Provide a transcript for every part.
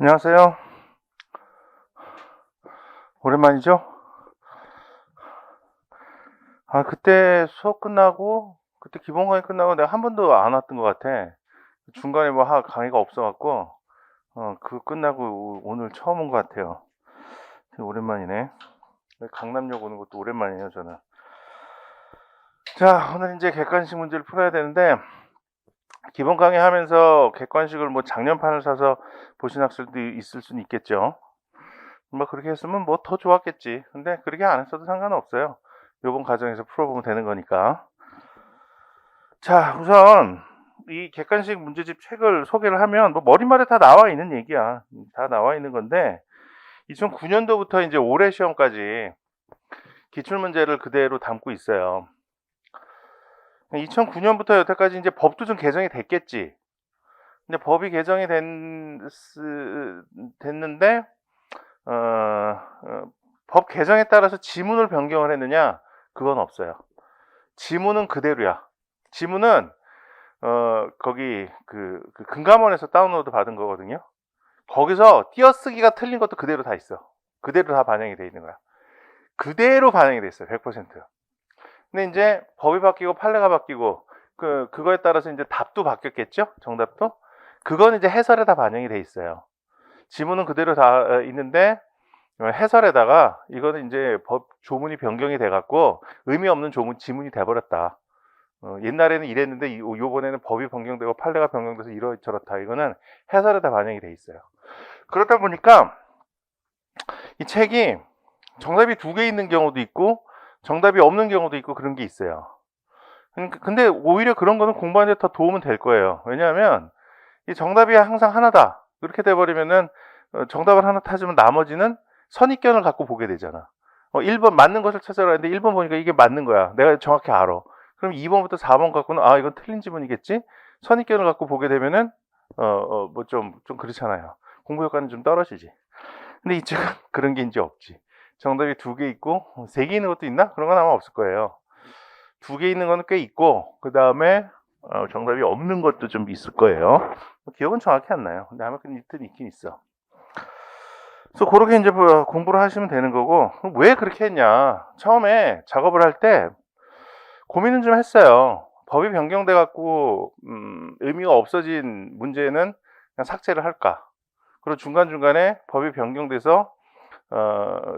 안녕하세요. 오랜만이죠? 그때 수업 끝나고, 그때 기본 강의 끝나고 내가 한 번도 안 왔던 것 같아. 중간에 뭐 강의가 없어갖고, 그거 끝나고 오늘 처음 온 것 같아요. 되게 오랜만이네. 강남역 오는 것도 오랜만이에요, 저는. 자, 오늘 이제 객관식 문제를 풀어야 되는데, 기본 강의 하면서 객관식을 뭐 작년판을 사서 보신 학생도 있을 수는 있겠죠. 뭐 그렇게 했으면 뭐 더 좋았겠지. 근데 그렇게 안 했어도 상관은 없어요. 요번 과정에서 풀어보면 되는 거니까. 자, 우선 이 객관식 문제집 책을 소개를 하면 뭐 머릿말에 다 나와 있는 얘기야. 다 나와 있는 건데 2009년도부터 이제 올해 시험까지 기출 문제를 그대로 담고 있어요. 2009년부터 여태까지 이제 법도 좀 개정이 됐겠지. 근데 법이 개정이 됐는데 어, 법 개정에 따라서 지문을 변경을 했느냐? 그건 없어요. 지문은 그대로야. 지문은 거기 그 금감원에서 다운로드 받은 거거든요. 거기서 띄어쓰기가 틀린 것도 그대로 다 있어. 그대로 다 반영이 돼 있는 거야. 그대로 반영이 돼 있어요. 100%. 근데 이제 법이 바뀌고 판례가 바뀌고 그거에 따라서 이제 답도 바뀌었겠죠? 정답도? 그건 이제 해설에 다 반영이 돼 있어요. 지문은 그대로 다 있는데 해설에다가 이거는 이제 법 조문이 변경이 돼 갖고 의미 없는 지문이 돼 버렸다. 옛날에는 이랬는데 요번에는 법이 변경되고 판례가 변경돼서 이러저렇다. 이거는 해설에 다 반영이 돼 있어요. 그러다 보니까 이 책이 정답이 2개 있는 경우도 있고 정답이 없는 경우도 있고 그런 게 있어요. 근데 오히려 그런 거는 공부하는 데 더 도움은 될 거예요. 왜냐하면 이 정답이 항상 하나다. 이렇게 돼버리면은 정답을 하나 찾으면 나머지는 선입견을 갖고 보게 되잖아. 1번 맞는 것을 찾아라 했는데 1번 보니까 이게 맞는 거야. 내가 정확히 알아. 그럼 2번부터 4번 갖고는 이건 틀린 지문이겠지? 선입견을 갖고 보게 되면은 뭐 좀 그렇잖아요. 공부 효과는 좀 떨어지지. 근데 이 책은 그런 게 이제 없지. 정답이 2개 있고 3개 있는 것도 있나? 그런 건 아마 없을 거예요. 2개 있는 거는 꽤 있고 그다음에 정답이 없는 것도 좀 있을 거예요. 기억은 정확히 안 나요. 근데 아마 있긴 있어. 그래서 그렇게 이제 공부를 하시면 되는 거고, 왜 그렇게 했냐? 처음에 작업을 할 때 고민은 좀 했어요. 법이 변경돼 갖고 의미가 없어진 문제는 그냥 삭제를 할까? 그리고 중간중간에 법이 변경돼서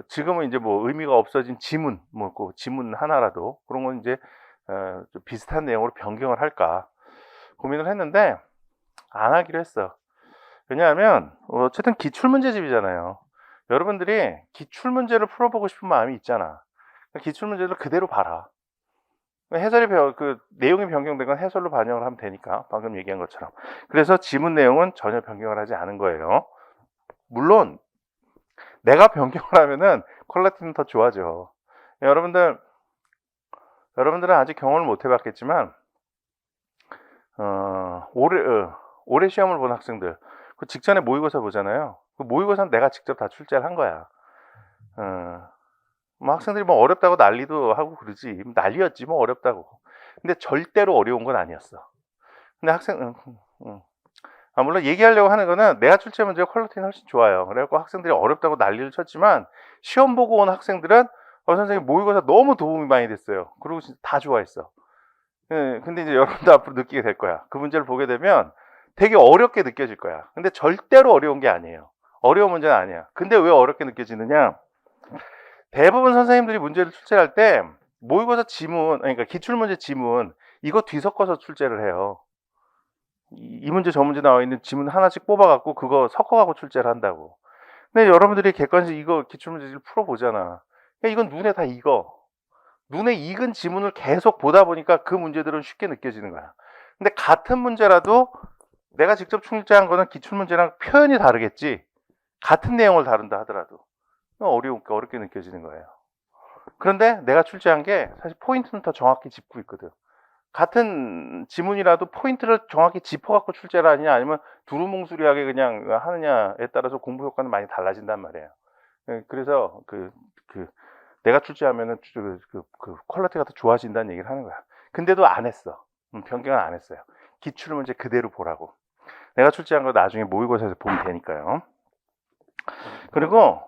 지금은 이제 뭐 의미가 없어진 지문, 지문 하나라도 그런 건 이제 좀 비슷한 내용으로 변경을 할까 고민을 했는데 안 하기로 했어. 왜냐하면 어쨌든 기출문제집이잖아요. 여러분들이 기출문제를 풀어보고 싶은 마음이 있잖아. 기출문제를 그대로 봐라. 해설이 내용이 변경된 건 해설로 반영을 하면 되니까 방금 얘기한 것처럼. 그래서 지문 내용은 전혀 변경을 하지 않은 거예요. 물론 내가 변경을 하면은 퀄리티는 더 좋아져. 여러분들은 아직 경험을 못 해봤겠지만 올해 시험을 본 학생들 그 직전에 모의고사 보잖아요. 그 모의고사는 내가 직접 다 출제를 한 거야. 뭐 학생들이 뭐 어렵다고 난리도 하고 그러지. 난리였지 뭐 어렵다고. 근데 절대로 어려운 건 아니었어. 근데 물론 얘기하려고 하는 거는 내가 출제 문제가 퀄리티는 훨씬 좋아요. 그래갖고 학생들이 어렵다고 난리를 쳤지만 시험 보고 온 학생들은 선생님 모의고사 너무 도움이 많이 됐어요. 그리고 진짜 다 좋아했어. 근데 이제 여러분도 앞으로 느끼게 될 거야. 그 문제를 보게 되면 되게 어렵게 느껴질 거야. 근데 절대로 어려운 게 아니에요. 어려운 문제는 아니야. 근데 왜 어렵게 느껴지느냐? 대부분 선생님들이 문제를 출제할 때 모의고사 지문, 그러니까 기출문제 지문 이거 뒤섞어서 출제를 해요. 이 문제 저 문제 나와 있는 지문 하나씩 뽑아갖고 그거 섞어갖고 출제를 한다고. 근데 여러분들이 객관식 이거 기출문제를 풀어보잖아. 이건 눈에 다 익어. 눈에 익은 지문을 계속 보다 보니까 그 문제들은 쉽게 느껴지는 거야. 근데 같은 문제라도 내가 직접 출제한 거는 기출문제랑 표현이 다르겠지. 같은 내용을 다룬다 하더라도 어렵게 느껴지는 거예요. 그런데 내가 출제한 게 사실 포인트는 더 정확히 짚고 있거든. 같은 지문이라도 포인트를 정확히 짚어갖고 출제를 하느냐 아니면 두루뭉술하게 그냥 하느냐에 따라서 공부 효과는 많이 달라진단 말이에요. 그래서 내가 출제하면은 퀄리티가 더 좋아진다는 얘기를 하는 거야. 근데도 안 했어. 변경은 안 했어요. 기출 문제 그대로 보라고. 내가 출제한 거 나중에 모의고사에서 보면 되니까요. 그리고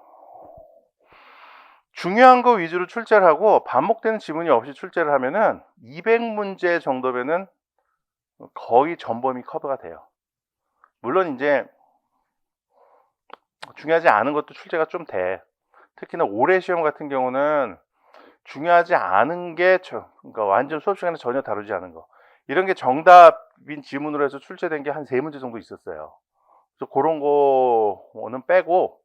중요한 거 위주로 출제를 하고 반복되는 지문이 없이 출제를 하면은 200문제 정도면은 거의 전범위 커버가 돼요. 물론 이제 중요하지 않은 것도 출제가 좀 돼. 특히나 올해 시험 같은 경우는 중요하지 않은 게 그러니까 완전 수업 시간에 전혀 다루지 않은 거, 이런 게 정답인 지문으로 해서 출제된 게 한 3문제 정도 있었어요. 그래서 그런 거는 빼고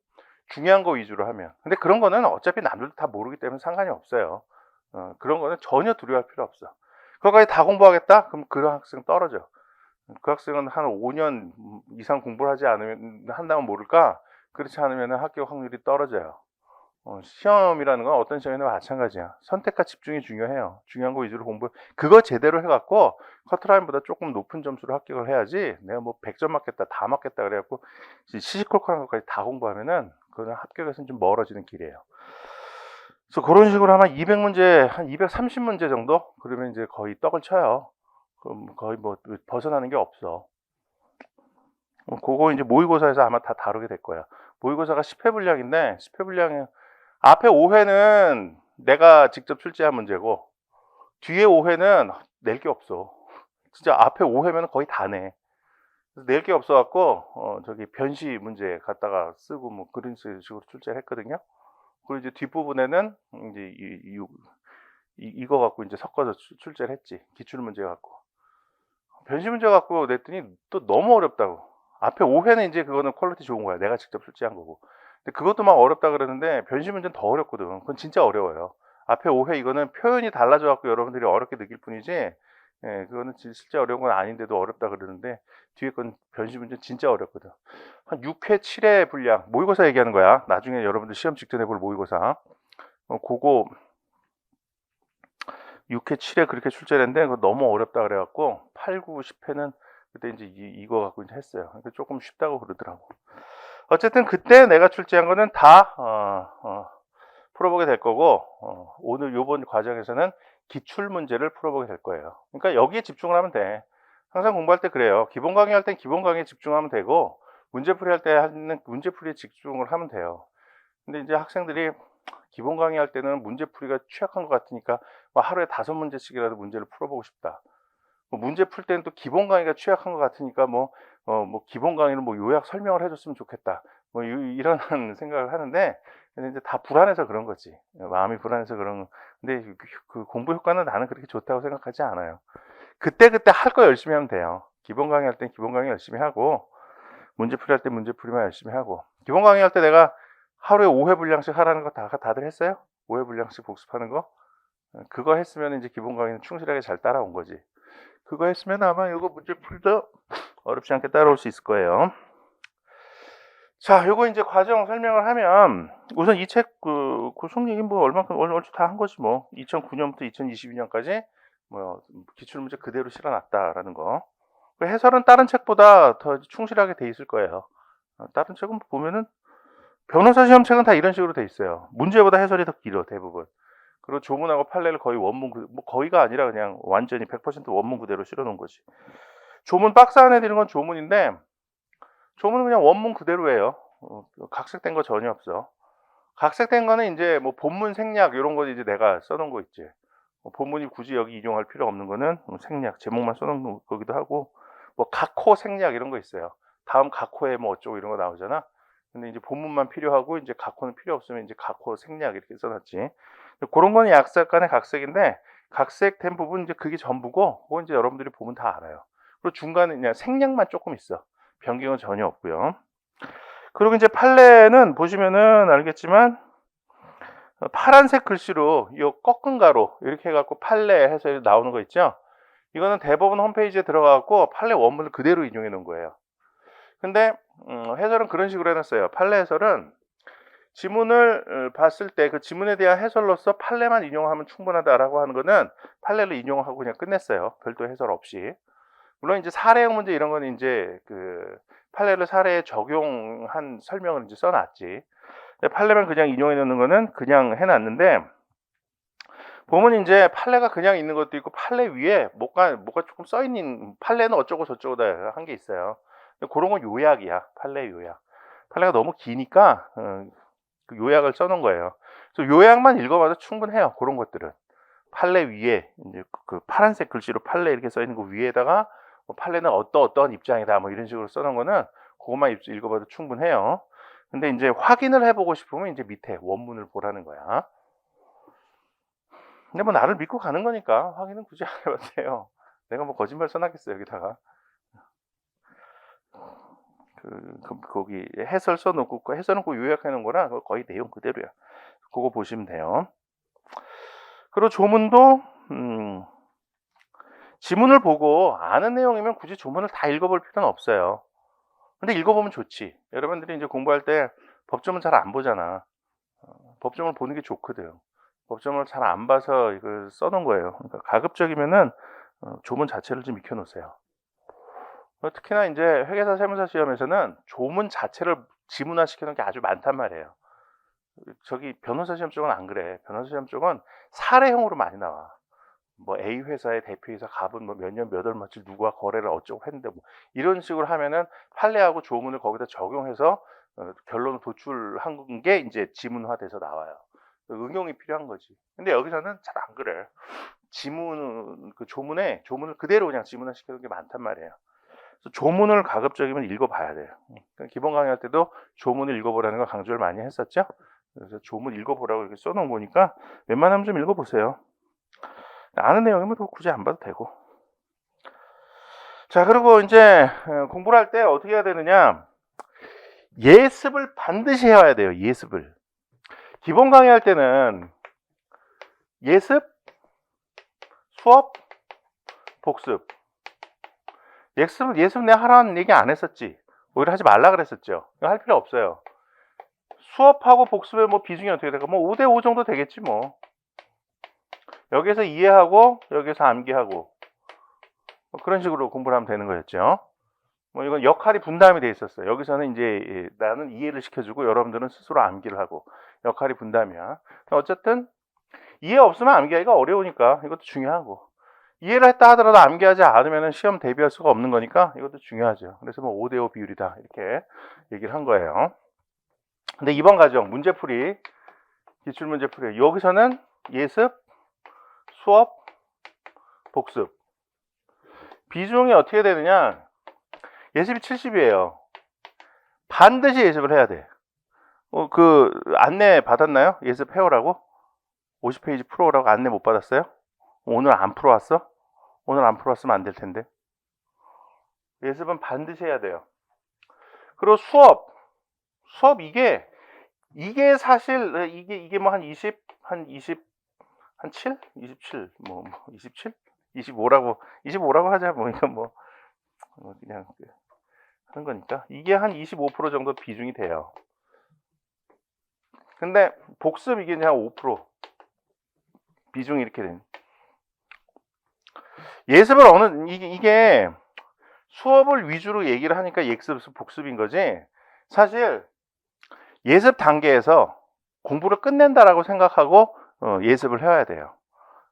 중요한 거 위주로 하면, 근데 그런 거는 어차피 남들도 다 모르기 때문에 상관이 없어요. 그런 거는 전혀 두려워할 필요 없어. 그거까지 다 공부하겠다? 그럼 그런 학생 떨어져. 그 학생은 한 5년 이상 공부를 하지 않으면, 한다면 모를까? 그렇지 않으면 합격 확률이 떨어져요. 시험이라는 건 어떤 시험이나 마찬가지야. 선택과 집중이 중요해요. 중요한 거 위주로 공부, 그거 제대로 해갖고 커트라인보다 조금 높은 점수로 합격을 해야지, 내가 뭐 100점 맞겠다, 다 맞겠다 그래갖고 시시콜콜한 것까지 다 공부하면은 그건 합격에서는 좀 멀어지는 길이에요. 그래서 그런 식으로 하면 200문제, 한 230문제 정도? 그러면 이제 거의 떡을 쳐요. 그럼 거의 뭐 벗어나는 게 없어. 그거 이제 모의고사에서 아마 다 다루게 될 거야. 모의고사가 10회 분량인데 10회 분량에 앞에 5회는 내가 직접 출제한 문제고 뒤에 5회는 낼 게 없어. 진짜 앞에 5회면 거의 다 내. 낼 게 없어갖고 저기 변시 문제 갖다가 쓰고 뭐 그런 식으로 출제를 했거든요. 그리고 이제 뒷부분에는 이제 이거 갖고 이제 섞어서 출제를 했지. 기출 문제 갖고. 변시 문제 갖고 냈더니 또 너무 어렵다고. 앞에 5회는 이제 그거는 퀄리티 좋은 거야. 내가 직접 출제한 거고. 근데 그것도 막 어렵다 그러는데 변시 문제는 더 어렵거든. 그건 진짜 어려워요. 앞에 5회 이거는 표현이 달라져 갖고 여러분들이 어렵게 느낄 뿐이지, 예, 그거는 실제 어려운 건 아닌데도 어렵다 그러는데 뒤에 건 변시 문제는 진짜 어렵거든. 한 6회, 7회 분량, 모의고사 얘기하는 거야. 나중에 여러분들 시험 직전에 볼 모의고사. 그거 6회, 7회 그렇게 출제를 했는데 그거 너무 어렵다 그래갖고 8, 9, 10회는 그때 이제 이거 갖고 이제 했어요. 그러니까 조금 쉽다고 그러더라고. 어쨌든 그때 내가 출제한 거는 다 풀어보게 될 거고, 오늘 요번 과정에서는 기출 문제를 풀어보게 될 거예요. 그러니까 여기에 집중을 하면 돼. 항상 공부할 때 그래요. 기본 강의 할 땐 기본 강의에 집중하면 되고, 문제풀이 할 때 하는 문제풀이에 집중을 하면 돼요. 근데 이제 학생들이 기본 강의 할 때는 문제풀이가 취약한 것 같으니까 뭐 하루에 5문제씩이라도 문제를 풀어보고 싶다. 뭐 문제 풀 때는 또 기본 강의가 취약한 것 같으니까 뭐 기본 강의는 뭐 요약 설명을 해줬으면 좋겠다. 뭐 이런 생각을 하는데, 근데 이제 다 불안해서 그런 거지. 마음이 불안해서 그런. 근데 그 공부 효과는 나는 그렇게 좋다고 생각하지 않아요. 그때 할 거 열심히 하면 돼요. 기본 강의 할 땐 기본 강의 열심히 하고, 문제풀이 할 때 문제풀이만 열심히 하고. 기본 강의 할 때 내가 하루에 5회 분량씩 하라는 거 다들 했어요? 5회 분량씩 복습하는 거? 그거 했으면 이제 기본 강의는 충실하게 잘 따라온 거지. 그거 했으면 아마 이거 문제풀이도 어렵지 않게 따라올 수 있을 거예요. 자, 요거 이제 과정 설명을 하면, 우선 이 책 구성 얘기 뭐 얼추 다 한 거지 뭐. 2009년부터 2022년까지 뭐 기출문제 그대로 실어놨다라는 거. 그 해설은 다른 책보다 더 충실하게 돼 있을 거예요. 다른 책은 보면은 변호사 시험 책은 다 이런 식으로 돼 있어요. 문제보다 해설이 더 길어, 대부분. 그리고 조문하고 판례를 거의 원문, 뭐 거의가 아니라 그냥 완전히 100% 원문 그대로 실어 놓은 거지. 조문 박스 안에 드는 건 조문인데, 조문은 그냥 원문 그대로예요. 각색된 거 전혀 없어. 각색된 거는 이제 뭐 본문 생략 이런 거 이제 내가 써놓은 거 있지. 본문이 굳이 여기 인용할 필요 없는 거는 생략, 제목만 써놓은 거기도 하고, 뭐 각호 생략 이런 거 있어요. 다음 각호에 뭐 어쩌고 이런 거 나오잖아. 근데 이제 본문만 필요하고 이제 각호는 필요 없으면 이제 각호 생략 이렇게 써놨지. 그런 거는 약간의 각색인데, 각색된 부분 이제 그게 전부고, 그건 이제 여러분들이 보면 다 알아요. 그리고 중간에 그냥 생략만 조금 있어. 변경은 전혀 없고요. 그리고 이제 판례는 보시면은 알겠지만 파란색 글씨로 이 꺾은 가로 이렇게 해갖고 판례 해서 나오는 거 있죠. 이거는 대법원 홈페이지에 들어가갖고 판례 원문을 그대로 인용해 놓은 거예요. 근데 해설은 그런 식으로 해놨어요. 판례 해설은 지문을 봤을 때 그 지문에 대한 해설로서 판례만 인용하면 충분하다라고 하는 거는 판례를 인용하고 그냥 끝냈어요. 별도 해설 없이. 물론 이제 사례형 문제 이런 거는 이제 그 판례를 사례에 적용한 설명을 이제 써놨지. 판례만 그냥 인용해 놓는 거는 그냥 해놨는데, 보면 이제 판례가 그냥 있는 것도 있고 판례 위에 뭐가 조금 써 있는, 판례는 어쩌고 저쩌고다 한 게 있어요. 그런 건 요약이야. 판례 요약. 판례가 너무 기니까 그 요약을 써놓은 거예요. 그래서 요약만 읽어봐도 충분해요. 그런 것들은 판례 위에 이제 그 파란색 글씨로 판례 이렇게 써 있는 거 위에다가 뭐 판례는 어떠한 입장이다 뭐 이런 식으로 써놓은 거는 그것만 읽어봐도 충분해요. 근데 이제 확인을 해보고 싶으면 이제 밑에 원문을 보라는 거야. 근데 뭐 나를 믿고 가는 거니까 확인은 굳이 안 해봐도 돼요. 내가 뭐 거짓말 써놨겠어요 여기다가. 거기 해설 써놓고 해설놓고 요약해 놓은 거랑 거의 내용 그대로야. 그거 보시면 돼요. 그리고 조문도 지문을 보고 아는 내용이면 굳이 조문을 다 읽어볼 필요는 없어요. 근데 읽어보면 좋지. 여러분들이 이제 공부할 때 법조문 잘 안 보잖아. 법조문을 보는 게 좋거든. 법조문을 잘 안 봐서 이걸 써놓은 거예요. 그러니까 가급적이면은 조문 자체를 좀 익혀놓으세요. 특히나 이제 회계사 세무사 시험에서는 조문 자체를 지문화 시켜놓은 게 아주 많단 말이에요. 저기 변호사 시험 쪽은 안 그래. 변호사 시험 쪽은 사례형으로 많이 나와. 뭐 A 회사의 대표이사 갑은 뭐 몇 년 몇 월 며칠 누구와 거래를 어쩌고 했는데 뭐 이런 식으로 하면은 판례하고 조문을 거기다 적용해서 결론을 도출한 게 이제 지문화돼서 나와요. 응용이 필요한 거지. 근데 여기서는 잘 안 그래. 지문 그 조문을 그대로 그냥 지문화 시켜놓은 게 많단 말이에요. 그래서 조문을 가급적이면 읽어봐야 돼요. 그러니까 기본 강의할 때도 조문을 읽어보라는 걸 강조를 많이 했었죠. 그래서 조문 읽어보라고 이렇게 써놓은 거니까 웬만하면 좀 읽어보세요. 아는 내용이면 굳이 안 봐도 되고. 자, 그리고 이제 공부를 할 때 어떻게 해야 되느냐. 예습을 반드시 해야 돼요. 예습을. 기본 강의할 때는 예습, 수업, 복습. 예습 내가 하라는 얘기 안 했었지. 오히려 하지 말라 그랬었죠. 이거 할 필요 없어요. 수업하고 복습의 뭐 비중이 어떻게 될까? 뭐 5대5 정도 되겠지 뭐. 여기서 이해하고 여기서 암기하고 뭐 그런 식으로 공부를 하면 되는 거였죠. 뭐 이건 역할이 분담이 돼 있었어요. 여기서는 이제 나는 이해를 시켜주고 여러분들은 스스로 암기를 하고 역할이 분담이야. 어쨌든 이해 없으면 암기하기가 어려우니까 이것도 중요하고 이해를 했다 하더라도 암기하지 않으면 시험 대비할 수가 없는 거니까 이것도 중요하죠. 그래서 뭐 5대5 비율이다 이렇게 얘기를 한 거예요. 근데 이번 과정 문제풀이 기출문제풀이 여기서는 예습, 수업, 복습 비중이 어떻게 되느냐. 예습이 70이에요. 반드시 예습을 해야 돼. 그 안내 받았나요? 예습 해오라고? 50페이지 풀어오라고 안내 못 받았어요? 오늘 안 풀어왔어? 오늘 안 풀어왔으면 안 될 텐데. 예습은 반드시 해야 돼요. 그리고 수업 이게 사실 이게 뭐 한 20, 한 7? 27? 뭐 27? 25라고 하자. 뭐 이건 뭐 그냥 하는 거니까 이게 한 25% 정도 비중이 돼요. 근데 복습 이게 한 5% 비중이 이렇게 된. 예습을 이게 수업을 위주로 얘기를 하니까 예습 복습인 거지. 사실 예습 단계에서 공부를 끝낸다라고 생각하고 예습을 해야 돼요.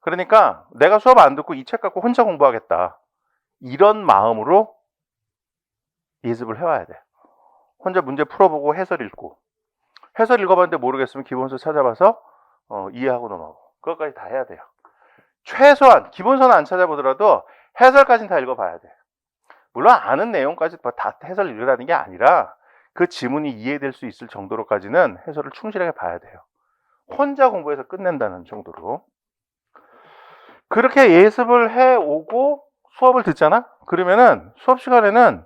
그러니까 내가 수업 안 듣고 이 책 갖고 혼자 공부하겠다 이런 마음으로 예습을 해와야 돼. 혼자 문제 풀어보고 해설 읽어봤는데 모르겠으면 기본서 찾아봐서 이해하고 넘어가고 그것까지 다 해야 돼요. 최소한 기본서는 안 찾아보더라도 해설까지는 다 읽어봐야 돼. 물론 아는 내용까지 다 해설 읽으라는 게 아니라 그 지문이 이해될 수 있을 정도로까지는 해설을 충실하게 봐야 돼요. 혼자 공부해서 끝낸다는 정도로. 그렇게 예습을 해오고 수업을 듣잖아? 그러면은 수업 시간에는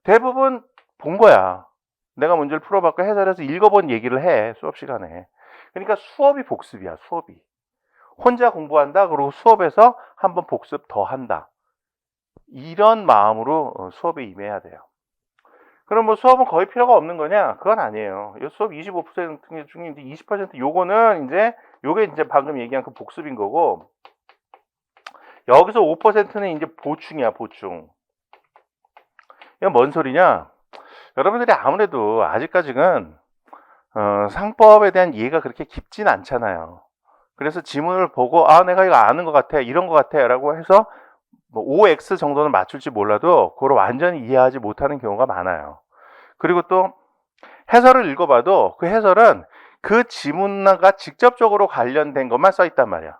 대부분 본 거야. 내가 문제를 풀어봤고 해설해서 읽어본 얘기를 해, 수업 시간에. 그러니까 수업이 복습이야, 수업이. 혼자 공부한다, 그리고 수업에서 한번 복습 더 한다. 이런 마음으로 수업에 임해야 돼요. 그럼 뭐 수업은 거의 필요가 없는 거냐? 그건 아니에요. 이 수업 25% 중에 이제 20% 요거는 요게 이제 방금 얘기한 그 복습인 거고, 여기서 5%는 이제 보충이야, 보충. 이건 뭔 소리냐? 여러분들이 아무래도 아직까지는 상법에 대한 이해가 그렇게 깊진 않잖아요. 그래서 지문을 보고 내가 이거 아는 것 같아, 이런 것 같아 라고 해서 뭐 5x 정도는 맞출지 몰라도 그걸 완전히 이해하지 못하는 경우가 많아요. 그리고 또 해설을 읽어봐도 그 해설은 그 지문과 직접적으로 관련된 것만 써 있단 말이야.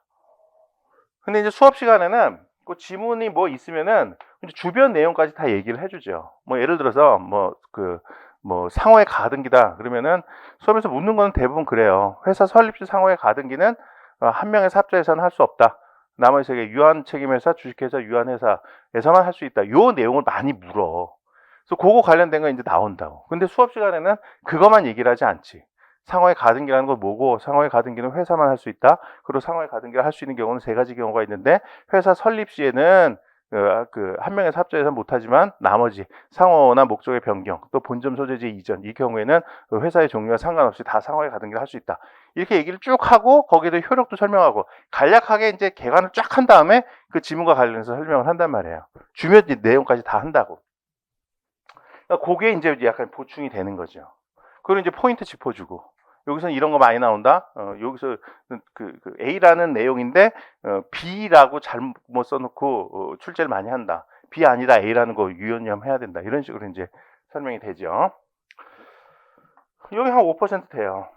근데 이제 수업 시간에는 그 지문이 뭐 있으면은 주변 내용까지 다 얘기를 해주죠. 뭐 예를 들어서 뭐 상호의 가등기다 그러면은 수업에서 묻는 거는 대부분 그래요. 회사 설립 시 상호의 가등기는 한 명의 사업자에서는 할 수 없다. 나머지 세계 유한 책임회사, 주식회사, 유한회사에서만 할 수 있다. 요 내용을 많이 물어. 그래서 그거 관련된 거 이제 나온다고. 근데 수업 시간에는 그것만 얘기를 하지 않지. 상호의 가등기라는 건 뭐고, 상호의 가등기는 회사만 할 수 있다. 그리고 상호의 가등기를 할 수 있는 경우는 세 가지 경우가 있는데, 회사 설립 시에는 한 명의 사업자에서 못하지만 나머지 상호나 목적의 변경, 또 본점 소재지 이전, 이 경우에는 회사의 종류와 상관없이 다 상호의 가등기를 할 수 있다. 이렇게 얘기를 쭉 하고 거기에 효력도 설명하고 간략하게 이제 개관을 쫙 한 다음에 그 지문과 관련해서 설명을 한단 말이에요. 주변 내용까지 다 한다고. 그러니까 그게 이제 약간 보충이 되는 거죠. 그리고 이제 포인트 짚어주고. 여기서는 이런 거 많이 나온다. 여기서 A라는 내용인데 B라고 잘못 써놓고 출제를 많이 한다. B 아니다 A라는 거 유연해야 된다. 이런 식으로 이제 설명이 되죠. 여기 한 5% 돼요.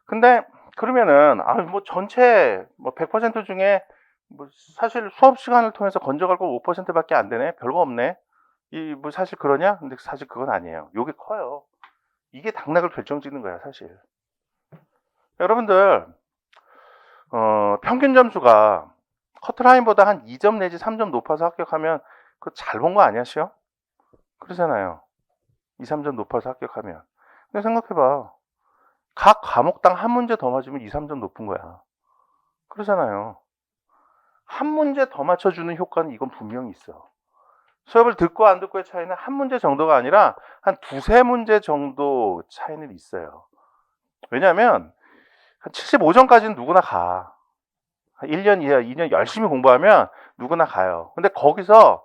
근데 그러면은 뭐 전체 뭐 100% 중에 뭐 사실 수업 시간을 통해서 건져갈 거 5%밖에 안 되네. 별거 없네. 뭐 사실 그러냐? 근데 사실 그건 아니에요. 요게 커요. 이게 당락을 결정짓는 거야, 사실. 여러분들, 평균 점수가 커트라인보다 한 2점 내지 3점 높아서 합격하면 그거 잘 본 거 아니야, 시험? 그러잖아요. 2, 3점 높아서 합격하면. 근데 생각해봐. 각 과목당 한 문제 더 맞으면 2, 3점 높은 거야. 그러잖아요. 한 문제 더 맞춰주는 효과는 이건 분명히 있어. 수업을 듣고 안 듣고의 차이는 한 문제 정도가 아니라 한 두세 문제 정도 차이는 있어요. 왜냐하면 한 75점까지는 누구나 가. 1년 이하, 2년 열심히 공부하면 누구나 가요. 근데 거기서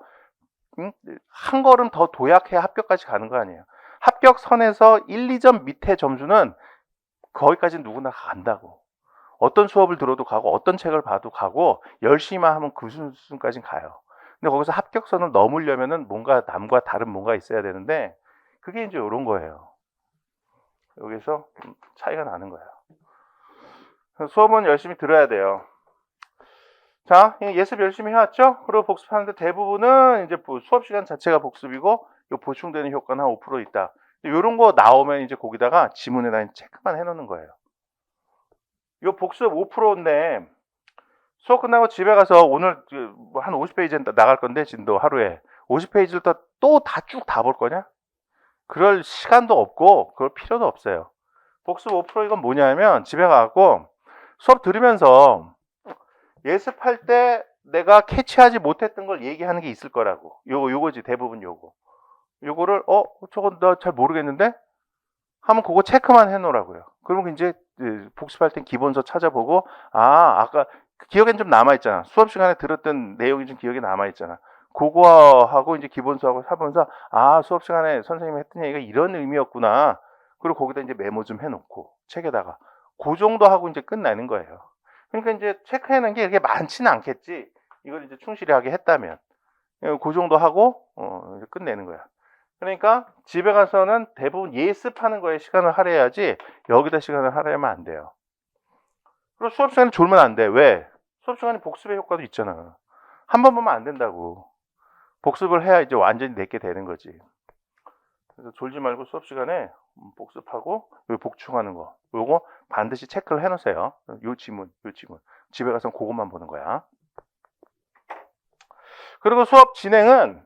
한 걸음 더 도약해야 합격까지 가는 거 아니에요. 합격선에서 1, 2점 밑에 점수는 거기까지는 누구나 간다고. 어떤 수업을 들어도 가고 어떤 책을 봐도 가고 열심히만 하면 그 수준까지는 가요. 근데 거기서 합격선을 넘으려면은 뭔가 남과 다른 뭔가 있어야 되는데 그게 이제 이런 거예요. 여기서 차이가 나는 거예요. 수업은 열심히 들어야 돼요. 자, 예습 열심히 해왔죠? 그리고 복습하는데 대부분은 이제 수업 시간 자체가 복습이고 요 보충되는 효과는 한 5% 있다. 이런 거 나오면 이제 거기다가 지문에다 체크만 해놓는 거예요. 요 복습 5%인데 수업 끝나고 집에 가서 오늘 한 50페이지 나갈 건데 진도 하루에 50페이지를 또 다 쭉 다 볼 거냐? 그럴 시간도 없고 그럴 필요도 없어요. 복습 5% 이건 뭐냐면 집에 가고 수업 들으면서 예습할 때 내가 캐치하지 못했던 걸 얘기하는 게 있을 거라고. 요거지 대부분 요거. 요거를 저건 나 잘 모르겠는데 하면 그거 체크만 해놓으라고요. 그러면 이제 복습할 땐 기본서 찾아보고 아까 기억엔 좀 남아있잖아. 수업 시간에 들었던 내용이 좀 기억에 남아있잖아. 그거하고 이제 기본서하고 사보면서 수업 시간에 선생님이 했던 얘기가 이런 의미였구나. 그리고 거기다 이제 메모 좀 해놓고 책에다가 그 정도 하고 이제 끝나는 거예요. 그러니까 이제 체크해놓은 게 이렇게 많지는 않겠지. 이걸 이제 충실히 하게 했다면 그 정도 하고 이제 끝내는 거야. 그러니까 집에 가서는 대부분 예습하는 거에 시간을 할애해야지 여기다 시간을 할애하면 안 돼요. 그리고 수업 시간에 졸면 안 돼. 왜? 수업 시간에 복습의 효과도 있잖아. 한 번 보면 안 된다고. 복습을 해야 이제 완전히 내게 되는 거지. 그래서 졸지 말고 수업 시간에 복습하고 복충하는 거. 요거 반드시 체크를 해놓으세요. 요 지문. 집에 가서 그것만 보는 거야. 그리고 수업 진행은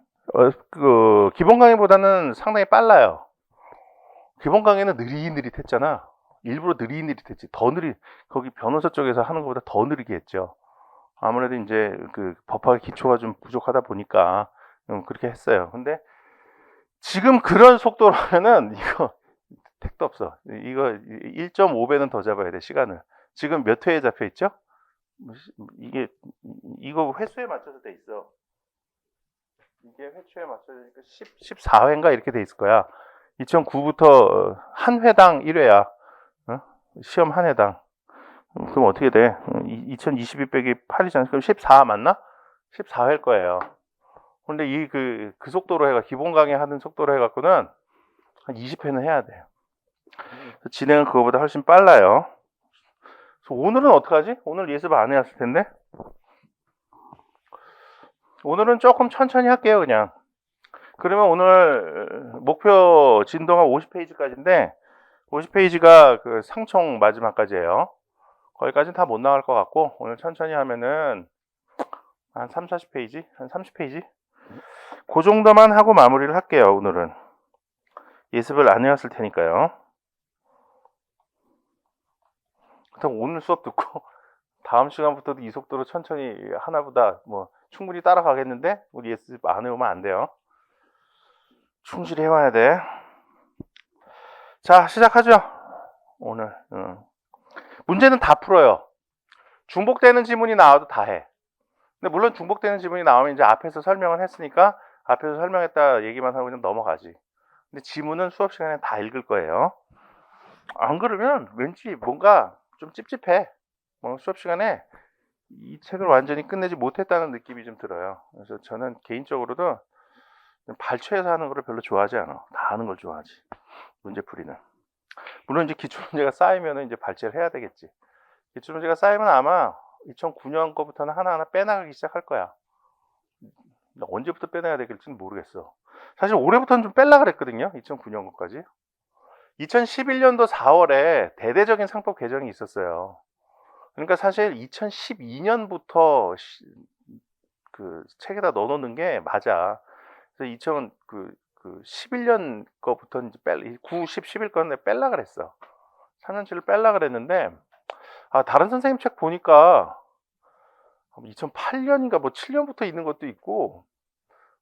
기본 강의보다는 상당히 빨라요. 기본 강의는 느릿느릿했잖아. 일부러 느릿느릿했지. 거기 변호사 쪽에서 하는 것보다 더 느리게 했죠. 아무래도 이제 법학의 기초가 좀 부족하다 보니까 그렇게 했어요. 근데 지금 그런 속도로 하면은 이거 택도 없어. 이거 1.5배는 더 잡아야 돼, 시간을. 지금 몇 회에 잡혀 있죠? 이거 횟수에 맞춰서 돼 있어. 이게 회초에 맞춰지니까 14회인가 이렇게 돼 있을 거야. 2009부터 한 회당 1회야. 시험 한 회당. 그럼 어떻게 돼? 2022 빼기 8이잖아. 그럼 14 맞나? 14회일 거예요. 근데 그 속도로 기본 강의 하는 속도로 해갖고는 한 20회는 해야 돼요. 진행은 그거보다 훨씬 빨라요. 그래서 오늘은 어떡하지? 오늘 예습 안 해왔을 텐데. 오늘은 조금 천천히 할게요, 그냥. 그러면 오늘 목표 진도가 50페이지까지인데 50페이지가 그 상총 마지막까지예요. 거기까지는 다 못 나갈 것 같고 오늘 천천히 하면은 한 3, 40페이지? 한 30페이지? 그 정도만 하고 마무리를 할게요. 오늘은 예습을 안 해왔을 테니까요. 그렇다고 오늘 수업 듣고 다음 시간부터도 이 속도로 천천히 하나보다 뭐 충분히 따라가겠는데 우리 예습 안 해오면 안 돼요. 충실히 해와야 돼. 자, 시작하죠. 오늘 문제는 다 풀어요. 중복되는 지문이 나와도 다 해. 근데 물론 중복되는 지문이 나오면 이제 앞에서 설명을 했으니까 앞에서 설명했다 얘기만 하고 그냥 넘어가지. 근데 지문은 수업 시간에 다 읽을 거예요. 안 그러면 왠지 뭔가 좀 찝찝해. 수업 시간에 이 책을 완전히 끝내지 못했다는 느낌이 좀 들어요. 그래서 저는 개인적으로도 발췌해서 하는 거를 별로 좋아하지 않아. 다 하는 걸 좋아하지. 문제풀이는. 물론 이제 기출문제가 쌓이면 이제 발췌를 해야 되겠지. 기출문제가 쌓이면 아마 2009년 거부터는 하나하나 빼나가기 시작할 거야. 언제부터 빼내야 되겠지는 모르겠어. 사실 올해부터는 좀 뺄라 그랬거든요. 2009년 거까지. 2011년도 4월에 대대적인 상법 개정이 있었어요. 그러니까 사실 2012년부터 그 책에다 넣어놓는 게 맞아. 그래서 2011년 거부터 이제 9, 10, 11 거는 뺄라 그랬어. 3년치를 뺄라 그랬는데, 다른 선생님 책 보니까 2008년인가 뭐 7년부터 있는 것도 있고,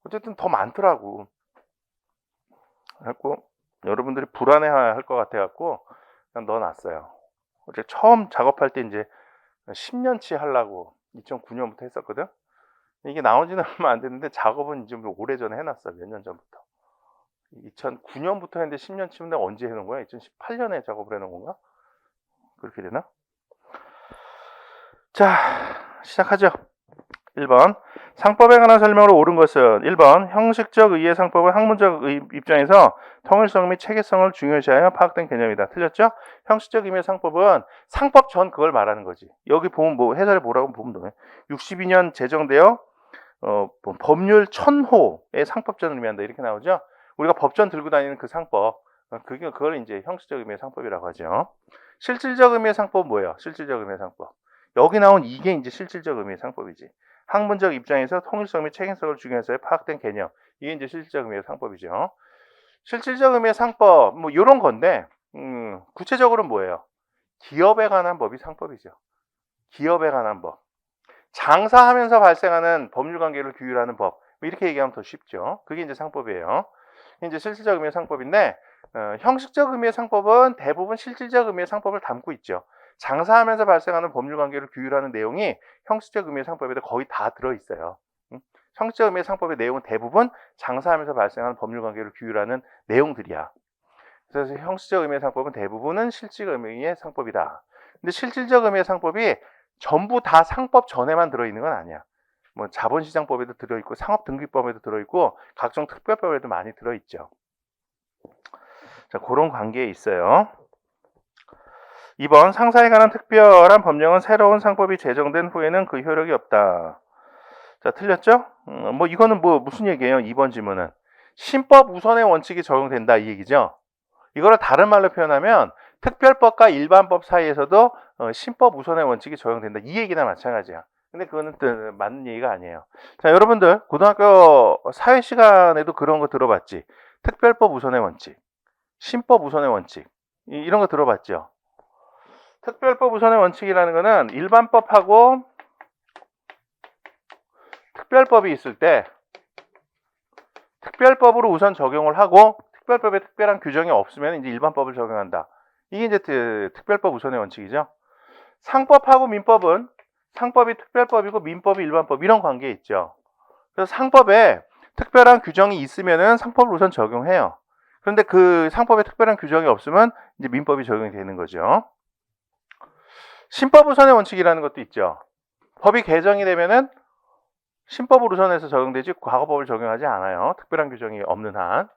어쨌든 더 많더라고. 그래갖고 여러분들이 불안해 할 것 같아갖고 그냥 넣어놨어요. 어제 처음 작업할 때 이제 10년치 하려고 2009년부터 했었거든. 이게 나온 지는 얼마 안 됐는데 작업은 좀 오래전에 해놨어. 몇 년 전부터. 2009년부터 했는데 10년치면 내가 언제 해놓은 거야? 2018년에 작업을 해놓은 건가? 그렇게 되나? 자, 시작하죠. 1번 상법에 관한 설명으로 옳은 것은 1번 형식적 의의 상법은 학문적 입장에서 통일성 및 체계성을 중요시하여 파악된 개념이다. 틀렸죠? 형식적 의미의 상법은 상법 전 그걸 말하는 거지. 여기 보면 뭐 해설에 뭐라고 보면 돼. 62년 제정되어 법률 1000호의 상법전을 의미한다. 이렇게 나오죠. 우리가 법전 들고 다니는 그 상법, 그걸 이제 형식적 의미의 상법이라고 하죠. 실질적 의미의 상법은 뭐예요? 실질적 의미의 상법. 여기 나온 이게 이제 실질적 의미의 상법이지. 학문적 입장에서 통일성 및 체계성을 중요해서 파악된 개념. 이게 이제 실질적 의미의 상법이죠. 실질적 의미의 상법, 뭐 이런 건데, 구체적으로 뭐예요? 기업에 관한 법이 상법이죠. 기업에 관한 법. 장사하면서 발생하는 법률 관계를 규율하는 법. 뭐 이렇게 얘기하면 더 쉽죠. 그게 이제 상법이에요. 이제 실질적 의미의 상법인데, 형식적 의미의 상법은 대부분 실질적 의미의 상법을 담고 있죠. 장사하면서 발생하는 법률 관계를 규율하는 내용이 형식적 의미의 상법에도 거의 다 들어있어요. 형식적 의미의 상법의 내용은 대부분 장사하면서 발생하는 법률 관계를 규율하는 내용들이야. 그래서 형식적 의미의 상법은 대부분은 실질적 의미의 상법이다. 근데 실질적 의미의 상법이 전부 다 상법 전에만 들어있는 건 아니야. 뭐 자본시장법에도 들어있고 상업등기법에도 들어있고 각종 특별법에도 많이 들어있죠. 자, 그런 관계에 있어요. 2번 상사에 관한 특별한 법령은 새로운 상법이 제정된 후에는 그 효력이 없다. 자, 틀렸죠? 뭐 이거는 뭐 무슨 얘기예요? 2번 질문은 신법 우선의 원칙이 적용된다 이 얘기죠. 이거를 다른 말로 표현하면 특별법과 일반법 사이에서도 신법 우선의 원칙이 적용된다 이 얘기나 마찬가지야. 근데 그거는 맞는 얘기가 아니에요. 자, 여러분들 고등학교 사회 시간에도 그런 거 들어봤지? 특별법 우선의 원칙, 신법 우선의 원칙 이런 거 들어봤죠? 특별법 우선의 원칙이라는 거는 일반법하고 특별법이 있을 때 특별법으로 우선 적용을 하고 특별법에 특별한 규정이 없으면 이제 일반법을 적용한다. 이게 이제 특별법 우선의 원칙이죠. 상법하고 민법은 상법이 특별법이고 민법이 일반법 이런 관계에 있죠. 그래서 상법에 특별한 규정이 있으면은 상법을 우선 적용해요. 그런데 그 상법에 특별한 규정이 없으면 이제 민법이 적용이 되는 거죠. 신법 우선의 원칙이라는 것도 있죠. 법이 개정이 되면은 신법을 우선해서 적용되지 과거법을 적용하지 않아요. 특별한 규정이 없는 한.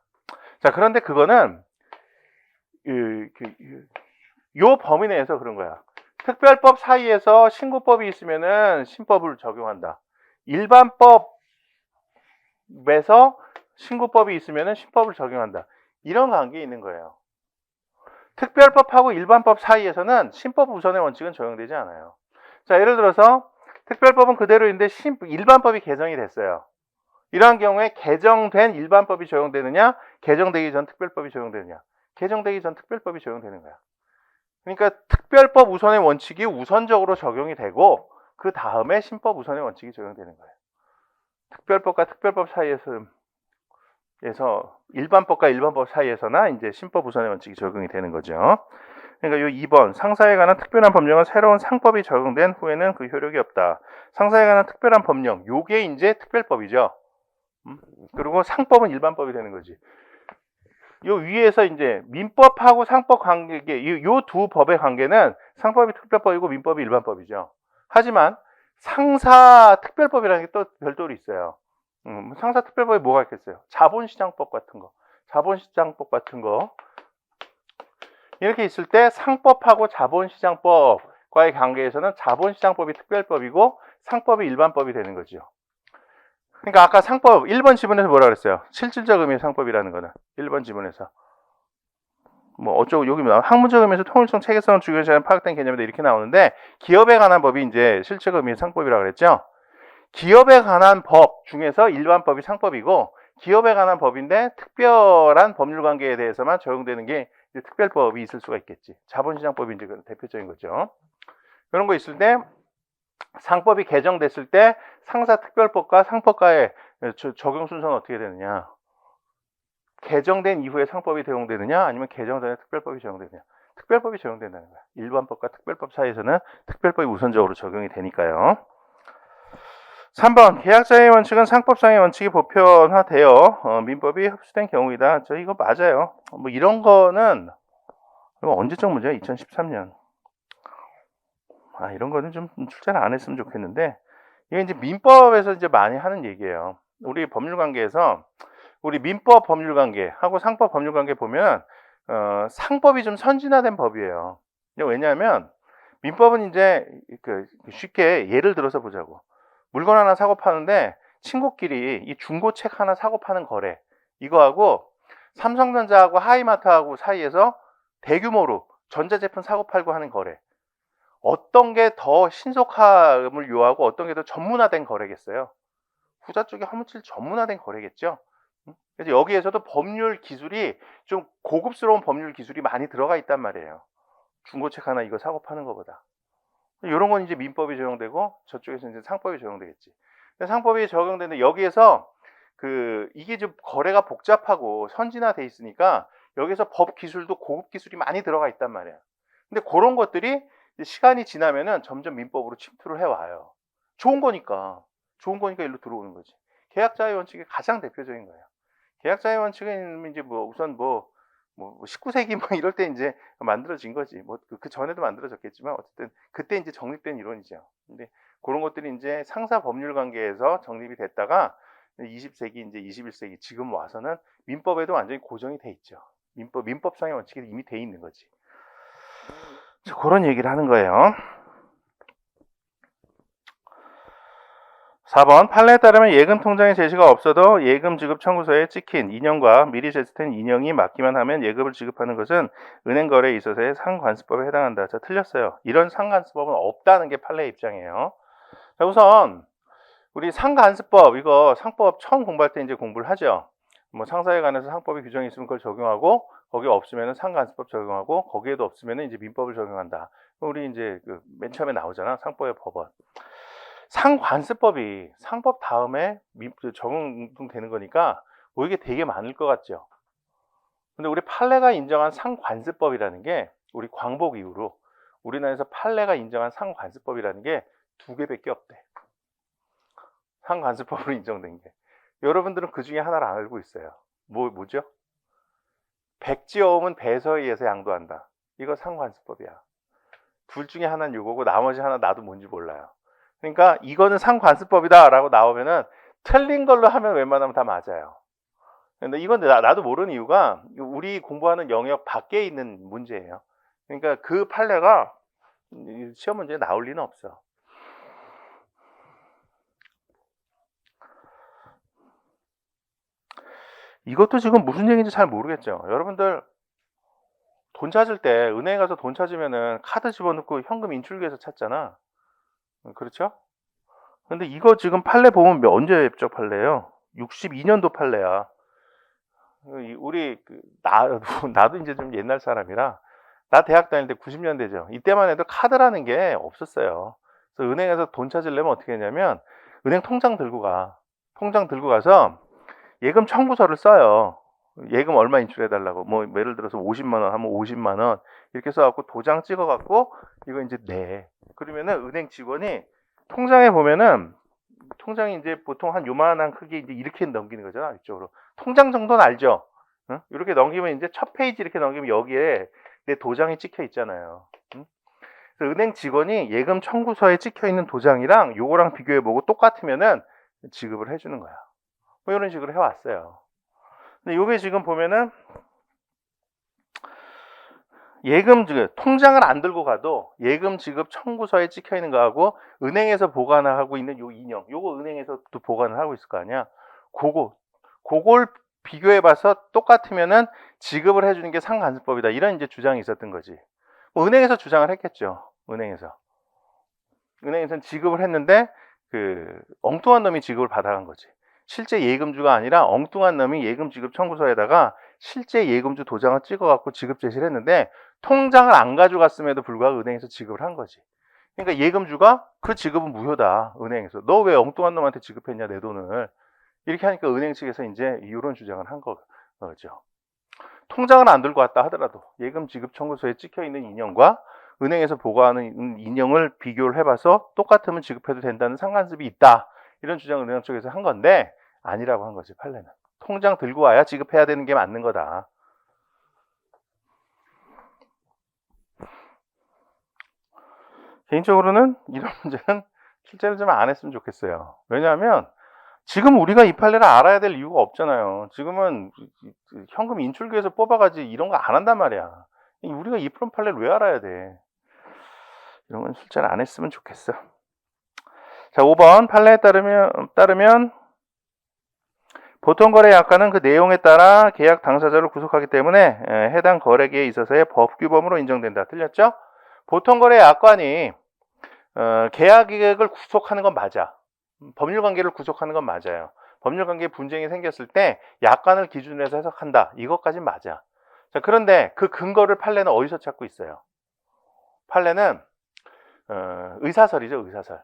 자, 그런데 그거는 요 범위 내에서 그런 거야. 특별법 사이에서 신고법이 있으면은 신법을 적용한다. 일반법에서 신고법이 있으면은 신법을 적용한다. 이런 관계에 있는 거예요. 특별법하고 일반법 사이에서는 신법 우선의 원칙은 적용되지 않아요. 자, 예를 들어서 특별법은 그대로인데 일반법이 개정이 됐어요. 이러한 경우에 개정된 일반법이 적용되느냐, 개정되기 전 특별법이 적용되느냐. 개정되기 전 특별법이 적용되는 거야. 그러니까 특별법 우선의 원칙이 우선적으로 적용이 되고 그 다음에 신법 우선의 원칙이 적용되는 거예요. 특별법과 특별법 사이에서 일반법과 일반법 사이에서나 이제 신법 우선의 원칙이 적용이 되는 거죠. 그러니까 요 2번 상사에 관한 특별한 법령은 새로운 상법이 적용된 후에는 그 효력이 없다. 상사에 관한 특별한 법령, 요게 이제 특별법이죠. 그리고 상법은 일반법이 되는 거지. 요 위에서 이제 민법하고 상법 관계, 요 두 법의 관계는 상법이 특별법이고 민법이 일반법이죠. 하지만 상사 특별법이라는 게 또 별도로 있어요. 상사 특별법이 뭐가 있겠어요? 자본시장법 같은 거. 자본시장법 같은 거. 이렇게 있을 때 상법하고 자본시장법과의 관계에서는 자본시장법이 특별법이고 상법이 일반법이 되는 거죠. 그러니까 아까 상법 1번 지문에서 뭐라 그랬어요? 실질적 의미의 상법이라는 거는 1번 지문에서 뭐 어쩌고 여기 학문적 의미에서 통일성, 체계성을 중요시하는 파악된 개념이다 이렇게 나오는데 기업에 관한 법이 이제 실질적 의미의 상법이라고 그랬죠. 기업에 관한 법 중에서 일반법이 상법이고 기업에 관한 법인데 특별한 법률 관계에 대해서만 적용되는 게 이제 특별법이 있을 수가 있겠지. 자본시장법이 이제 대표적인 거죠. 그런 거 있을 때 상법이 개정됐을 때 상사 특별법과 상법과의 적용 순서는 어떻게 되느냐? 개정된 이후에 상법이 적용되느냐 아니면 개정 전에 특별법이 적용되느냐. 특별법이 적용된다는 거야. 일반법과 특별법 사이에서는 특별법이 우선적으로 적용이 되니까요. 3번 계약자의 원칙은 상법상의 원칙이 보편화되어 민법이 흡수된 경우이다. 저 이거 맞아요. 뭐 이런 거는 언제적 문제야? 2013년. 이런 거는 좀 출제를 안 했으면 좋겠는데 이게 이제 민법에서 이제 많이 하는 얘기예요. 우리 법률 관계에서 우리 민법 법률 관계하고 상법 법률 관계 보면 상법이 좀 선진화된 법이에요. 왜냐하면 민법은 이제 쉽게 예를 들어서 보자고. 물건 하나 사고 파는데 친구끼리 이 중고책 하나 사고 파는 거래 이거하고 삼성전자하고 하이마트하고 사이에서 대규모로 전자제품 사고 팔고 하는 거래 어떤 게 더 신속함을 요하고 어떤 게 더 전문화된 거래겠어요? 후자 쪽이 허무칠 전문화된 거래겠죠. 그래서 여기에서도 법률 기술이 좀 고급스러운 법률 기술이 많이 들어가 있단 말이에요. 중고책 하나 이거 사고 파는 것보다. 이런 건 이제 민법이 적용되고 저쪽에서 이제 상법이 적용되겠지. 상법이 적용되는데 여기에서 이게 좀 거래가 복잡하고 선진화돼 있으니까 여기서 법 기술도 고급 기술이 많이 들어가 있단 말이야. 근데 그런 것들이 시간이 지나면은 점점 민법으로 침투를 해와요. 좋은 거니까 일로 들어오는 거지. 계약자의 원칙이 가장 대표적인 거예요. 계약자의 원칙은 이제 우선 19세기 이럴 때 이제 만들어진 거지. 그 전에도 만들어졌겠지만 어쨌든 그때 이제 정립된 이론이죠. 근데 그런 것들이 이제 상사 법률 관계에서 정립이 됐다가 20세기 이제 21세기 지금 와서는 민법에도 완전히 고정이 돼 있죠. 민법상의 원칙이 이미 돼 있는 거지. 그런 얘기를 하는 거예요. 4번 판례에 따르면 예금 통장의 제시가 없어도 예금 지급 청구서에 찍힌 인형과 미리 제시된 인형이 맞기만 하면 예금을 지급하는 것은 은행 거래에 있어서의 상관습법에 해당한다. 자, 틀렸어요. 이런 상관습법은 없다는 게 판례의 입장이에요. 자, 우선 우리 상관습법 이거 상법 처음 공부할 때 이제 공부를 하죠. 상사에 관해서 상법의 규정이 있으면 그걸 적용하고 거기 없으면 상관습법 적용하고 거기에도 없으면 이제 민법을 적용한다. 우리 이제 맨 처음에 나오잖아. 상법의 법원. 상관습법이 상법 다음에 적용되는 거니까 이게 되게 많을 것 같죠. 근데 우리 판례가 인정한 상관습법이라는 게 우리 광복 이후로 우리나라에서 판례가 인정한 상관습법이라는 게 2개밖에 없대. 상관습법으로 인정된 게. 여러분들은 그 중에 하나를 알고 있어요. 뭐죠? 백지어음은 배서에 의해서 양도한다. 이거 상관습법이야. 둘 중에 하나는 이거고 나머지 하나 나도 뭔지 몰라요. 그러니까 이거는 상관습법이다 라고 나오면은 틀린 걸로 하면 웬만하면 다 맞아요. 근데 이건 나도 모르는 이유가 우리 공부하는 영역 밖에 있는 문제예요. 그러니까 그 판례가 시험 문제에 나올 리는 없어. 이것도 지금 무슨 얘기인지 잘 모르겠죠. 여러분들 돈 찾을 때 은행에 가서 돈 찾으면은 카드 집어넣고 현금 인출기에서 찾잖아. 그렇죠? 근데 이거 지금 판례 보면 언제적 판례예요? 62년도 판례야. 우리 나도 이제 좀 옛날 사람이라 나 대학 다닐 때 90년대죠. 이때만 해도 카드라는 게 없었어요. 그래서 은행에서 돈 찾으려면 어떻게 했냐면 은행 통장 들고 가. 통장 들고 가서 예금 청구서를 써요. 예금 얼마 인출해 달라고. 뭐 예를 들어서 50만 원 하면 50만 원 이렇게 써 갖고 도장 찍어 갖고 이거 이제 내. 그러면은 은행 직원이 통장에 보면은 통장이 이제 보통 한 요만한 크기 이제 이렇게 넘기는 거잖아. 이쪽으로. 통장 정도는 알죠? 응? 이렇게 넘기면 이제 첫 페이지 이렇게 넘기면 여기에 내 도장이 찍혀 있잖아요. 응? 그래서 은행 직원이 예금 청구서에 찍혀 있는 도장이랑 요거랑 비교해 보고 똑같으면은 지급을 해 주는 거야. 뭐 이런 식으로 해 왔어요. 근데 요게 지금 보면은 예금 지급 통장을 안 들고 가도 예금 지급 청구서에 찍혀 있는 거하고 은행에서 보관하고 있는 요 인형 요거 은행에서 또 보관을 하고 있을 거 아니야. 그걸 비교해 봐서 똑같으면은 지급을 해 주는 게 상간수법이다. 이런 이제 주장이 있었던 거지. 뭐 은행에서 주장을 했겠죠. 은행에서는 지급을 했는데 그 엉뚱한 놈이 지급을 받아간 거지. 실제 예금주가 아니라 엉뚱한 놈이 예금 지급 청구서에다가 실제 예금주 도장을 찍어갖고 지급 제시를 했는데 통장을 안 가져갔음에도 불구하고 은행에서 지급을 한 거지. 그러니까 예금주가 그 지급은 무효다. 은행에서. 너 왜 엉뚱한 놈한테 지급했냐 내 돈을. 이렇게 하니까 은행 측에서 이제 이런 주장을 한 거죠. 통장을 안 들고 왔다 하더라도 예금 지급 청구서에 찍혀 있는 인형과 은행에서 보고하는 인형을 비교를 해봐서 똑같으면 지급해도 된다는 상관습이 있다. 이런 주장을 은행 쪽에서 한 건데 아니라고 한 거지 판례는. 통장 들고 와야 지급해야 되는 게 맞는 거다. 개인적으로는 이런 문제는 실제로 좀 안 했으면 좋겠어요. 왜냐하면 지금 우리가 이 판례를 알아야 될 이유가 없잖아요. 지금은 현금 인출기에서 뽑아가지 이런 거 안 한단 말이야. 우리가 이 판례를 왜 알아야 돼? 이런 건 실제로 안 했으면 좋겠어. 자, 5번 판례에 따르면 보통 거래 약관은 그 내용에 따라 계약 당사자를 구속하기 때문에 해당 거래기에 있어서의 법규범으로 인정된다. 틀렸죠? 보통 거래 약관이 계약을 구속하는 건 맞아. 법률관계를 구속하는 건 맞아요. 법률관계에 분쟁이 생겼을 때 약관을 기준으로 해서 해석한다. 이것까진 맞아. 자, 그런데 그 근거를 판례는 어디서 찾고 있어요? 판례는 의사설이죠. 의사설.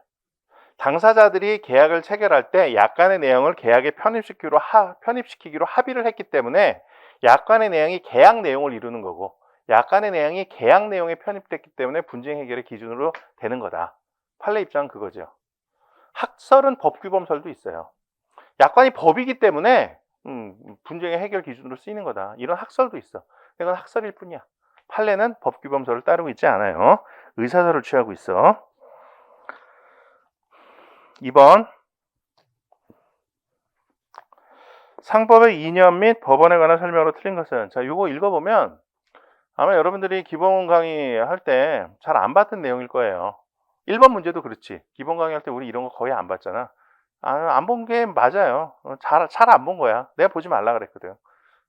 당사자들이 계약을 체결할 때 약관의 내용을 계약에 편입시키기로 합의를 했기 때문에 약관의 내용이 계약 내용을 이루는 거고 약관의 내용이 계약 내용에 편입됐기 때문에 분쟁 해결의 기준으로 되는 거다. 판례 입장은 그거죠. 학설은 법규범설도 있어요. 약관이 법이기 때문에 분쟁의 해결 기준으로 쓰이는 거다. 이런 학설도 있어. 이건 학설일 뿐이야. 판례는 법규범설을 따르고 있지 않아요. 의사설을 취하고 있어. 2번 상법의 이념 및 법원에 관한 설명으로 틀린 것은 자, 이거 읽어보면 아마 여러분들이 기본 강의 할 때 잘 안 봤던 내용일 거예요. 1번 문제도 그렇지. 기본 강의 할 때 우리 이런 거 거의 안 봤잖아. 안 본 게 맞아요. 잘 안 본 거야. 내가 보지 말라 그랬거든.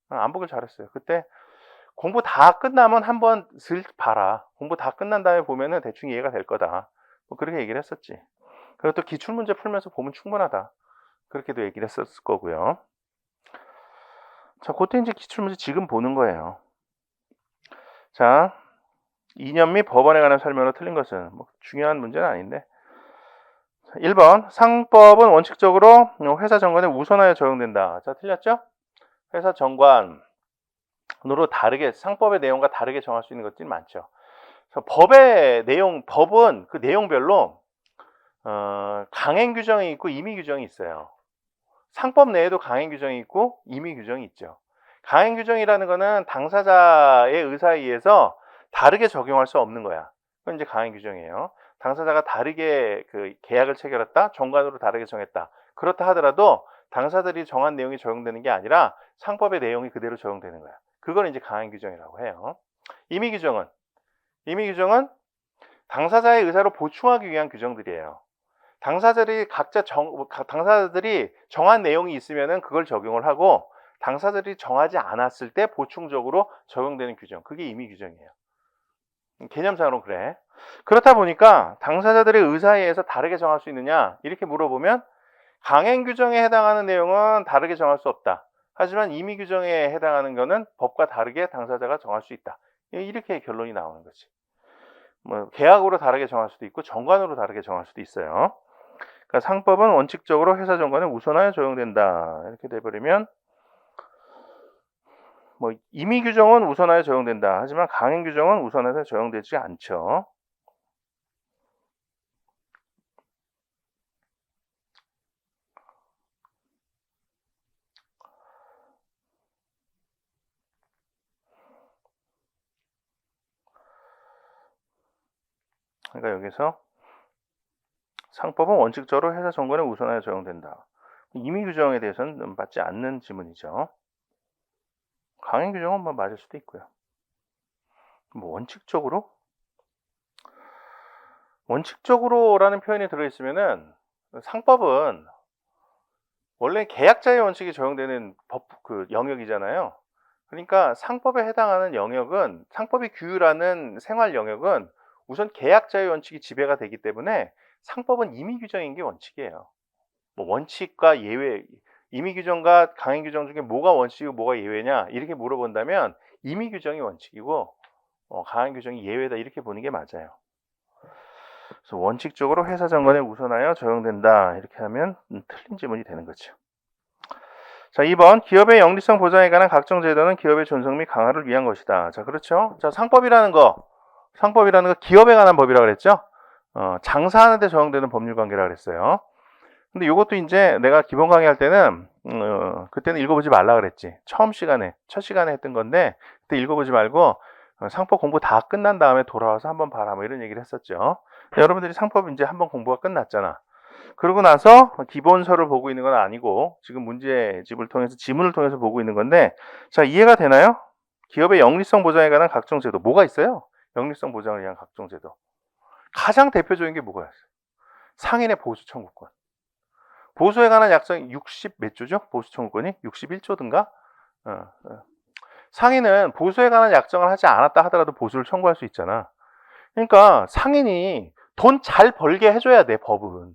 안 보길 잘했어요. 그때 공부 다 끝나면 한번 슬 봐라. 공부 다 끝난 다음에 보면은 대충 이해가 될 거다. 뭐 그렇게 얘기를 했었지. 그리고 또 기출문제 풀면서 보면 충분하다. 그렇게도 얘기를 했었을 거고요. 자, 그때 이제 기출문제 지금 보는 거예요. 자, 이념 및 법원에 관한 설명으로 틀린 것은 뭐 중요한 문제는 아닌데 1번 상법은 원칙적으로 회사 정관에 우선하여 적용된다. 자, 틀렸죠? 회사 정관으로 다르게 상법의 내용과 다르게 정할 수 있는 것들이 많죠. 법의 내용, 법은 그 내용별로 강행 규정이 있고 임의 규정이 있어요. 상법 내에도 강행 규정이 있고 임의 규정이 있죠. 강행 규정이라는 거는 당사자의 의사에 의해서 다르게 적용할 수 없는 거야. 그건 이제 강행 규정이에요. 당사자가 다르게 그 계약을 체결했다, 정관으로 다르게 정했다. 그렇다 하더라도 당사자들이 정한 내용이 적용되는 게 아니라 상법의 내용이 그대로 적용되는 거야. 그걸 이제 강행 규정이라고 해요. 임의 규정은 당사자의 의사로 보충하기 위한 규정들이에요. 당사자들이 정한 내용이 있으면은 그걸 적용을 하고, 당사자들이 정하지 않았을 때 보충적으로 적용되는 규정, 그게 임의 규정이에요. 개념상으로 그래. 그렇다 보니까 당사자들의 의사에 의해서 다르게 정할 수 있느냐 이렇게 물어보면, 강행 규정에 해당하는 내용은 다르게 정할 수 없다. 하지만 임의 규정에 해당하는 거는 법과 다르게 당사자가 정할 수 있다. 이렇게 결론이 나오는 거지. 뭐 계약으로 다르게 정할 수도 있고 정관으로 다르게 정할 수도 있어요. 그러니까 상법은 원칙적으로 회사 정관에 우선하여 적용된다. 이렇게 돼버리면, 뭐 임의 규정은 우선하여 적용된다. 하지만 강행 규정은 우선해서 적용되지 않죠. 그러니까 여기서 상법은 원칙적으로 회사 정관에 우선하여 적용된다. 임의 규정에 대해서는 맞지 않는 지문이죠. 강행 규정은 뭐 맞을 수도 있고요. 뭐 원칙적으로라는 표현이 들어있으면은, 상법은 원래 계약자의 원칙이 적용되는 그 영역이잖아요. 그러니까 상법에 해당하는 영역은, 상법이 규율하는 생활 영역은 우선 계약자의 원칙이 지배가 되기 때문에 상법은 임의 규정인 게 원칙이에요. 뭐 원칙과 예외, 임의 규정과 강행 규정 중에 뭐가 원칙이고 뭐가 예외냐 이렇게 물어본다면 임의 규정이 원칙이고 강행 규정이 예외다 이렇게 보는 게 맞아요. 그래서 원칙적으로 회사 정관에 우선하여 적용된다 이렇게 하면 틀린 지문이 되는 거죠. 자, 2번 기업의 영리성 보장에 관한 각종 제도는 기업의 존속 및 강화를 위한 것이다. 자, 그렇죠. 자, 상법이라는 거 기업에 관한 법이라고 그랬죠. 장사하는 데 적용되는 법률 관계라고 그랬어요. 근데 이것도 이제 내가 기본 강의할 때는 그때는 읽어보지 말라 그랬지. 첫 시간에 했던 건데, 그때 읽어보지 말고 상법 공부 다 끝난 다음에 돌아와서 한번 봐라 뭐 이런 얘기를 했었죠. 여러분들이 상법 이제 한번 공부가 끝났잖아. 그러고 나서 기본서를 보고 있는 건 아니고 지금 문제집을 통해서 지문을 통해서 보고 있는 건데, 자, 이해가 되나요? 기업의 영리성 보장에 관한 각종 제도 뭐가 있어요? 영리성 보장을 위한 각종 제도. 가장 대표적인 게 뭐가 있어요? 상인의 보수 청구권. 보수에 관한 약정이 60 몇 조죠? 보수 청구권이 61조든가. 상인은 보수에 관한 약정을 하지 않았다 하더라도 보수를 청구할 수 있잖아. 그러니까 상인이 돈 잘 벌게 해줘야 돼. 법은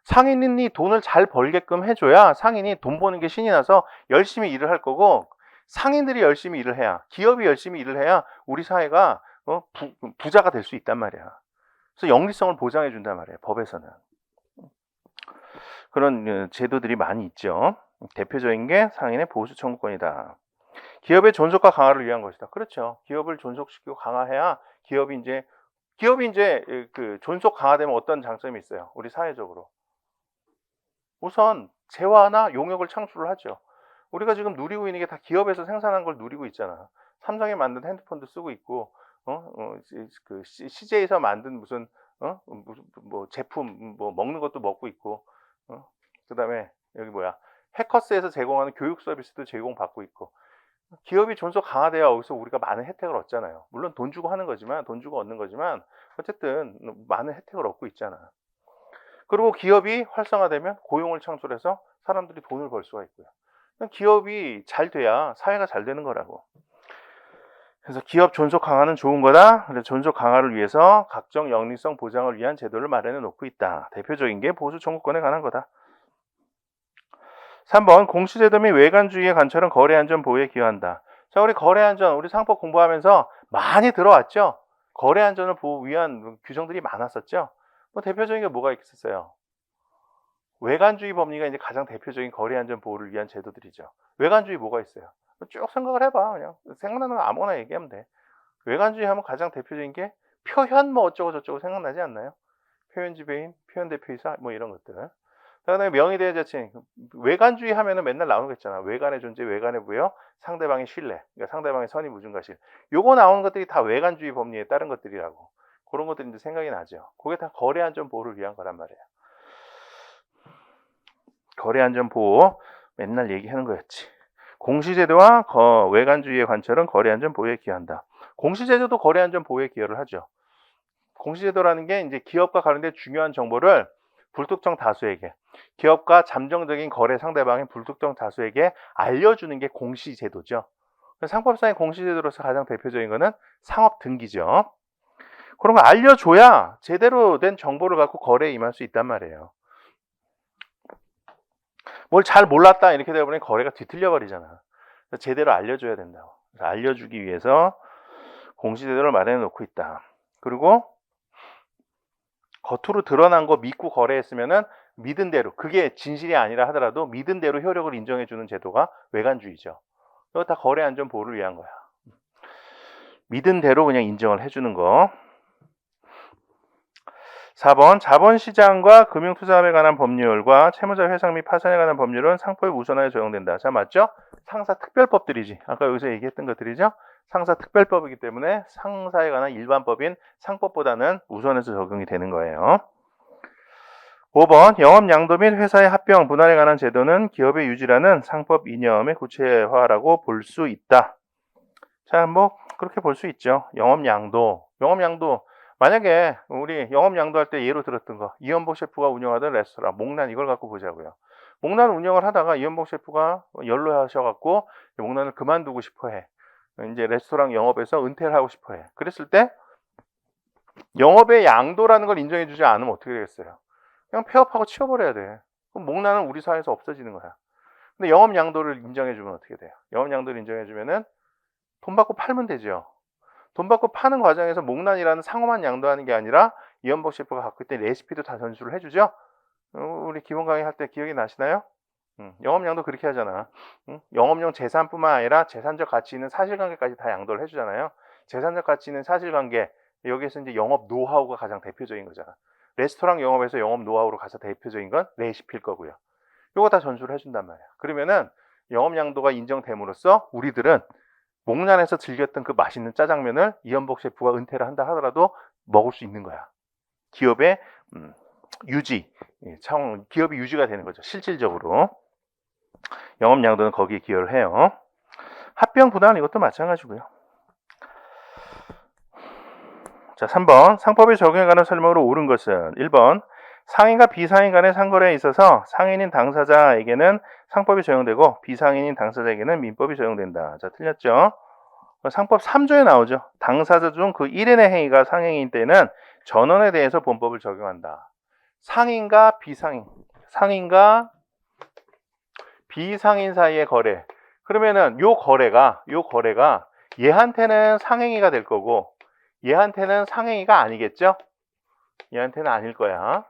상인이 돈을 잘 벌게끔 해줘야 상인이 돈 버는 게 신이 나서 열심히 일을 할 거고, 상인들이 열심히 일을 해야, 기업이 열심히 일을 해야 우리 사회가 부자가 될 수 있단 말이야. 그래서 영리성을 보장해 준단 말이에요. 법에서는 그런 제도들이 많이 있죠. 대표적인 게 상인의 보수 청구권이다. 기업의 존속과 강화를 위한 것이다. 그렇죠. 기업을 존속시키고 강화해야 기업이 이제 그 존속 강화되면 어떤 장점이 있어요? 우리 사회적으로 우선 재화나 용역을 창출을 하죠. 우리가 지금 누리고 있는 게 다 기업에서 생산한 걸 누리고 있잖아. 삼성이 만든 핸드폰도 쓰고 있고, 그 CJ에서 만든 무슨 뭐 제품 뭐 먹는 것도 먹고 있고, 그다음에 여기 해커스에서 제공하는 교육 서비스도 제공받고 있고, 기업이 존속 강화돼야 여기서 우리가 많은 혜택을 얻잖아요. 물론 돈 주고 하는 거지만, 돈 주고 얻는 거지만 어쨌든 많은 혜택을 얻고 있잖아. 그리고 기업이 활성화되면 고용을 창출해서 사람들이 돈을 벌 수가 있고요. 기업이 잘 돼야 사회가 잘 되는 거라고. 그래서 기업 존속 강화는 좋은 거다. 그래서 존속 강화를 위해서 각종 영리성 보장을 위한 제도를 마련해 놓고 있다. 대표적인 게 보수 청구권에 관한 거다. 3번 공시제도 및 외관주의의 관철은 거래안전 보호에 기여한다. 자, 우리 거래안전, 우리 상법 공부하면서 많이 들어왔죠. 거래안전을 보호 위한 규정들이 많았었죠. 뭐 대표적인 게 뭐가 있었어요? 외관주의 법리가 이제 가장 대표적인 거래안전 보호를 위한 제도들이죠. 외관주의 뭐가 있어요? 쭉 생각을 해봐. 그냥 생각나는 거 아무거나 얘기하면 돼. 외관주의 하면 가장 대표적인 게 표현 뭐 어쩌고 저쩌고 생각나지 않나요? 표현 지배인, 표현 대표이사 뭐 이런 것들. 그다음에 명의대여자칭, 외관주의 하면은 맨날 나오는 거 있잖아. 외관의 존재, 외관의 부여, 상대방의 신뢰, 그러니까 상대방의 선의 무중과실. 요거 나오는 것들이 다 외관주의 법리에 따른 것들이라고. 그런 것들이 이제 생각이 나죠. 그게 다 거래 안전 보호를 위한 거란 말이에요. 거래안전보호 맨날 얘기하는 거였지. 공시제도와 외관주의의 관철은 거래안전보호에 기여한다. 공시제도도 거래안전보호에 기여를 하죠. 공시제도라는 게 이제 기업과 관련된 중요한 정보를 불특정 다수에게, 기업과 잠정적인 거래 상대방인 불특정 다수에게 알려주는 게 공시제도죠. 상법상의 공시제도로서 가장 대표적인 거는 상업등기죠. 그런 거 알려줘야 제대로 된 정보를 갖고 거래에 임할 수 있단 말이에요. 뭘 잘 몰랐다 이렇게 되어버리면 거래가 뒤틀려 버리잖아. 제대로 알려줘야 된다고. 그래서 알려주기 위해서 공시제도를 마련해 놓고 있다. 그리고 겉으로 드러난 거 믿고 거래했으면은 믿은 대로, 그게 진실이 아니라 하더라도 믿은 대로 효력을 인정해 주는 제도가 외관주의죠. 이거 다 거래 안전 보호를 위한 거야. 믿은 대로 그냥 인정을 해주는 거. 4번 자본시장과 금융투자에 관한 법률과 채무자 회상 및 파산에 관한 법률은 상법에 우선하여 적용된다. 자, 맞죠? 상사특별법들이지. 아까 여기서 얘기했던 것들이죠. 상사특별법이기 때문에 상사에 관한 일반법인 상법보다는 우선해서 적용이 되는 거예요. 5번 영업양도 및 회사의 합병, 분할에 관한 제도는 기업의 유지라는 상법 이념의 구체화라고 볼 수 있다. 자, 뭐 그렇게 볼 수 있죠. 영업양도 만약에 우리 영업양도 할 때 예로 들었던 거, 이현복 셰프가 운영하던 레스토랑 목란, 이걸 갖고 보자고요. 목란 운영을 하다가 이현복 셰프가 연로하셔갖고 목란을 그만두고 싶어해. 이제 레스토랑 영업에서 은퇴를 하고 싶어해. 그랬을 때 영업의 양도라는 걸 인정해주지 않으면 어떻게 되겠어요? 그냥 폐업하고 치워버려야 돼. 그럼 목란은 우리 사회에서 없어지는 거야. 근데 영업 양도를 인정해주면 어떻게 돼요? 영업 양도를 인정해주면은 돈 받고 팔면 되죠. 돈 받고 파는 과정에서 목란이라는 상호만 양도하는 게 아니라 이현복 셰프가 갖고 있던 레시피도 다 전수를 해주죠. 우리 기본 강의 할 때 기억이 나시나요? 영업양도 그렇게 하잖아. 영업용 재산뿐만 아니라 재산적 가치 있는 사실관계까지 다 양도를 해주잖아요. 재산적 가치 있는 사실관계, 여기에서 이제 영업 노하우가 가장 대표적인 거잖아. 레스토랑 영업에서 영업 노하우로 가장 대표적인 건 레시피일 거고요. 요거 다 전수를 해준단 말이야. 그러면은 영업양도가 인정됨으로써 우리들은 목란에서 즐겼던 그 맛있는 짜장면을 이현복 셰프가 은퇴를 한다 하더라도 먹을 수 있는 거야. 기업의 유지, 기업이 유지가 되는 거죠. 실질적으로. 영업양도는 거기에 기여를 해요. 합병 분할 이것도 마찬가지고요. 자, 3번 상법의 적용에 관한 설명으로 옳은 것은 1번 상인과 비상인 간의 상거래에 있어서 상인인 당사자에게는 상법이 적용되고 비상인인 당사자에게는 민법이 적용된다. 자, 틀렸죠? 상법 3조에 나오죠. 당사자 중 그 1인의 행위가 상행인 때는 전원에 대해서 본법을 적용한다. 상인과 비상인, 상인과 비상인 사이의 거래. 그러면은 요 거래가 얘한테는 상행위가 될 거고 얘한테는 상행위가 아니겠죠? 얘한테는 아닐 거야.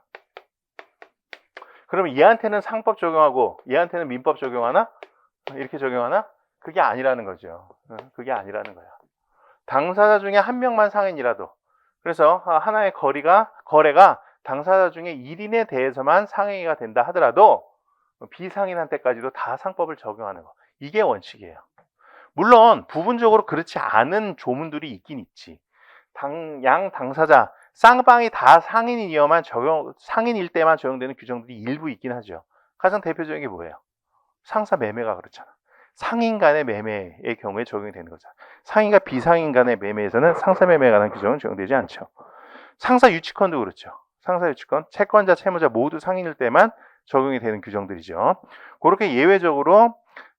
그러면 얘한테는 상법 적용하고 얘한테는 민법 적용하나? 이렇게 적용하나? 그게 아니라는 거죠. 그게 아니라는 거야. 당사자 중에 한 명만 상인이라도, 그래서 하나의 거래가 당사자 중에 1인에 대해서만 상행위가 된다 하더라도 비상인한테까지도 다 상법을 적용하는 거. 이게 원칙이에요. 물론 부분적으로 그렇지 않은 조문들이 있긴 있지. 양 당사자, 쌍방이 다 상인일 때만 적용되는 규정들이 일부 있긴 하죠. 가장 대표적인 게 뭐예요? 상사 매매가 그렇잖아. 상인 간의 매매의 경우에 적용이 되는 거잖아. 상인과 비상인 간의 매매에서는 상사 매매에 관한 규정은 적용되지 않죠. 상사 유치권도 그렇죠. 상사 유치권, 채권자, 채무자 모두 상인일 때만 적용이 되는 규정들이죠. 그렇게 예외적으로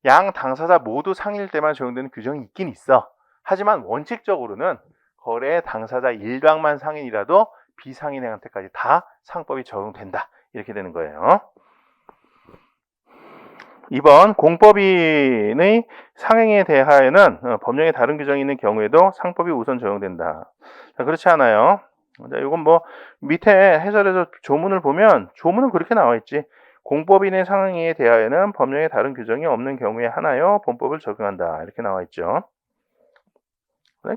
양 당사자 모두 상인일 때만 적용되는 규정이 있긴 있어. 하지만 원칙적으로는 거래 당사자 일방만 상인이라도 비상인한테까지 다 상법이 적용된다. 이렇게 되는 거예요. 2번 공법인의 상행에 대하여는 법령에 다른 규정이 있는 경우에도 상법이 우선 적용된다. 자, 그렇지 않아요. 자, 이건 뭐 밑에 해설에서 조문을 보면 조문은 그렇게 나와 있지. 공법인의 상행에 대하여는 법령에 다른 규정이 없는 경우에 하나여 본법을 적용한다. 이렇게 나와 있죠.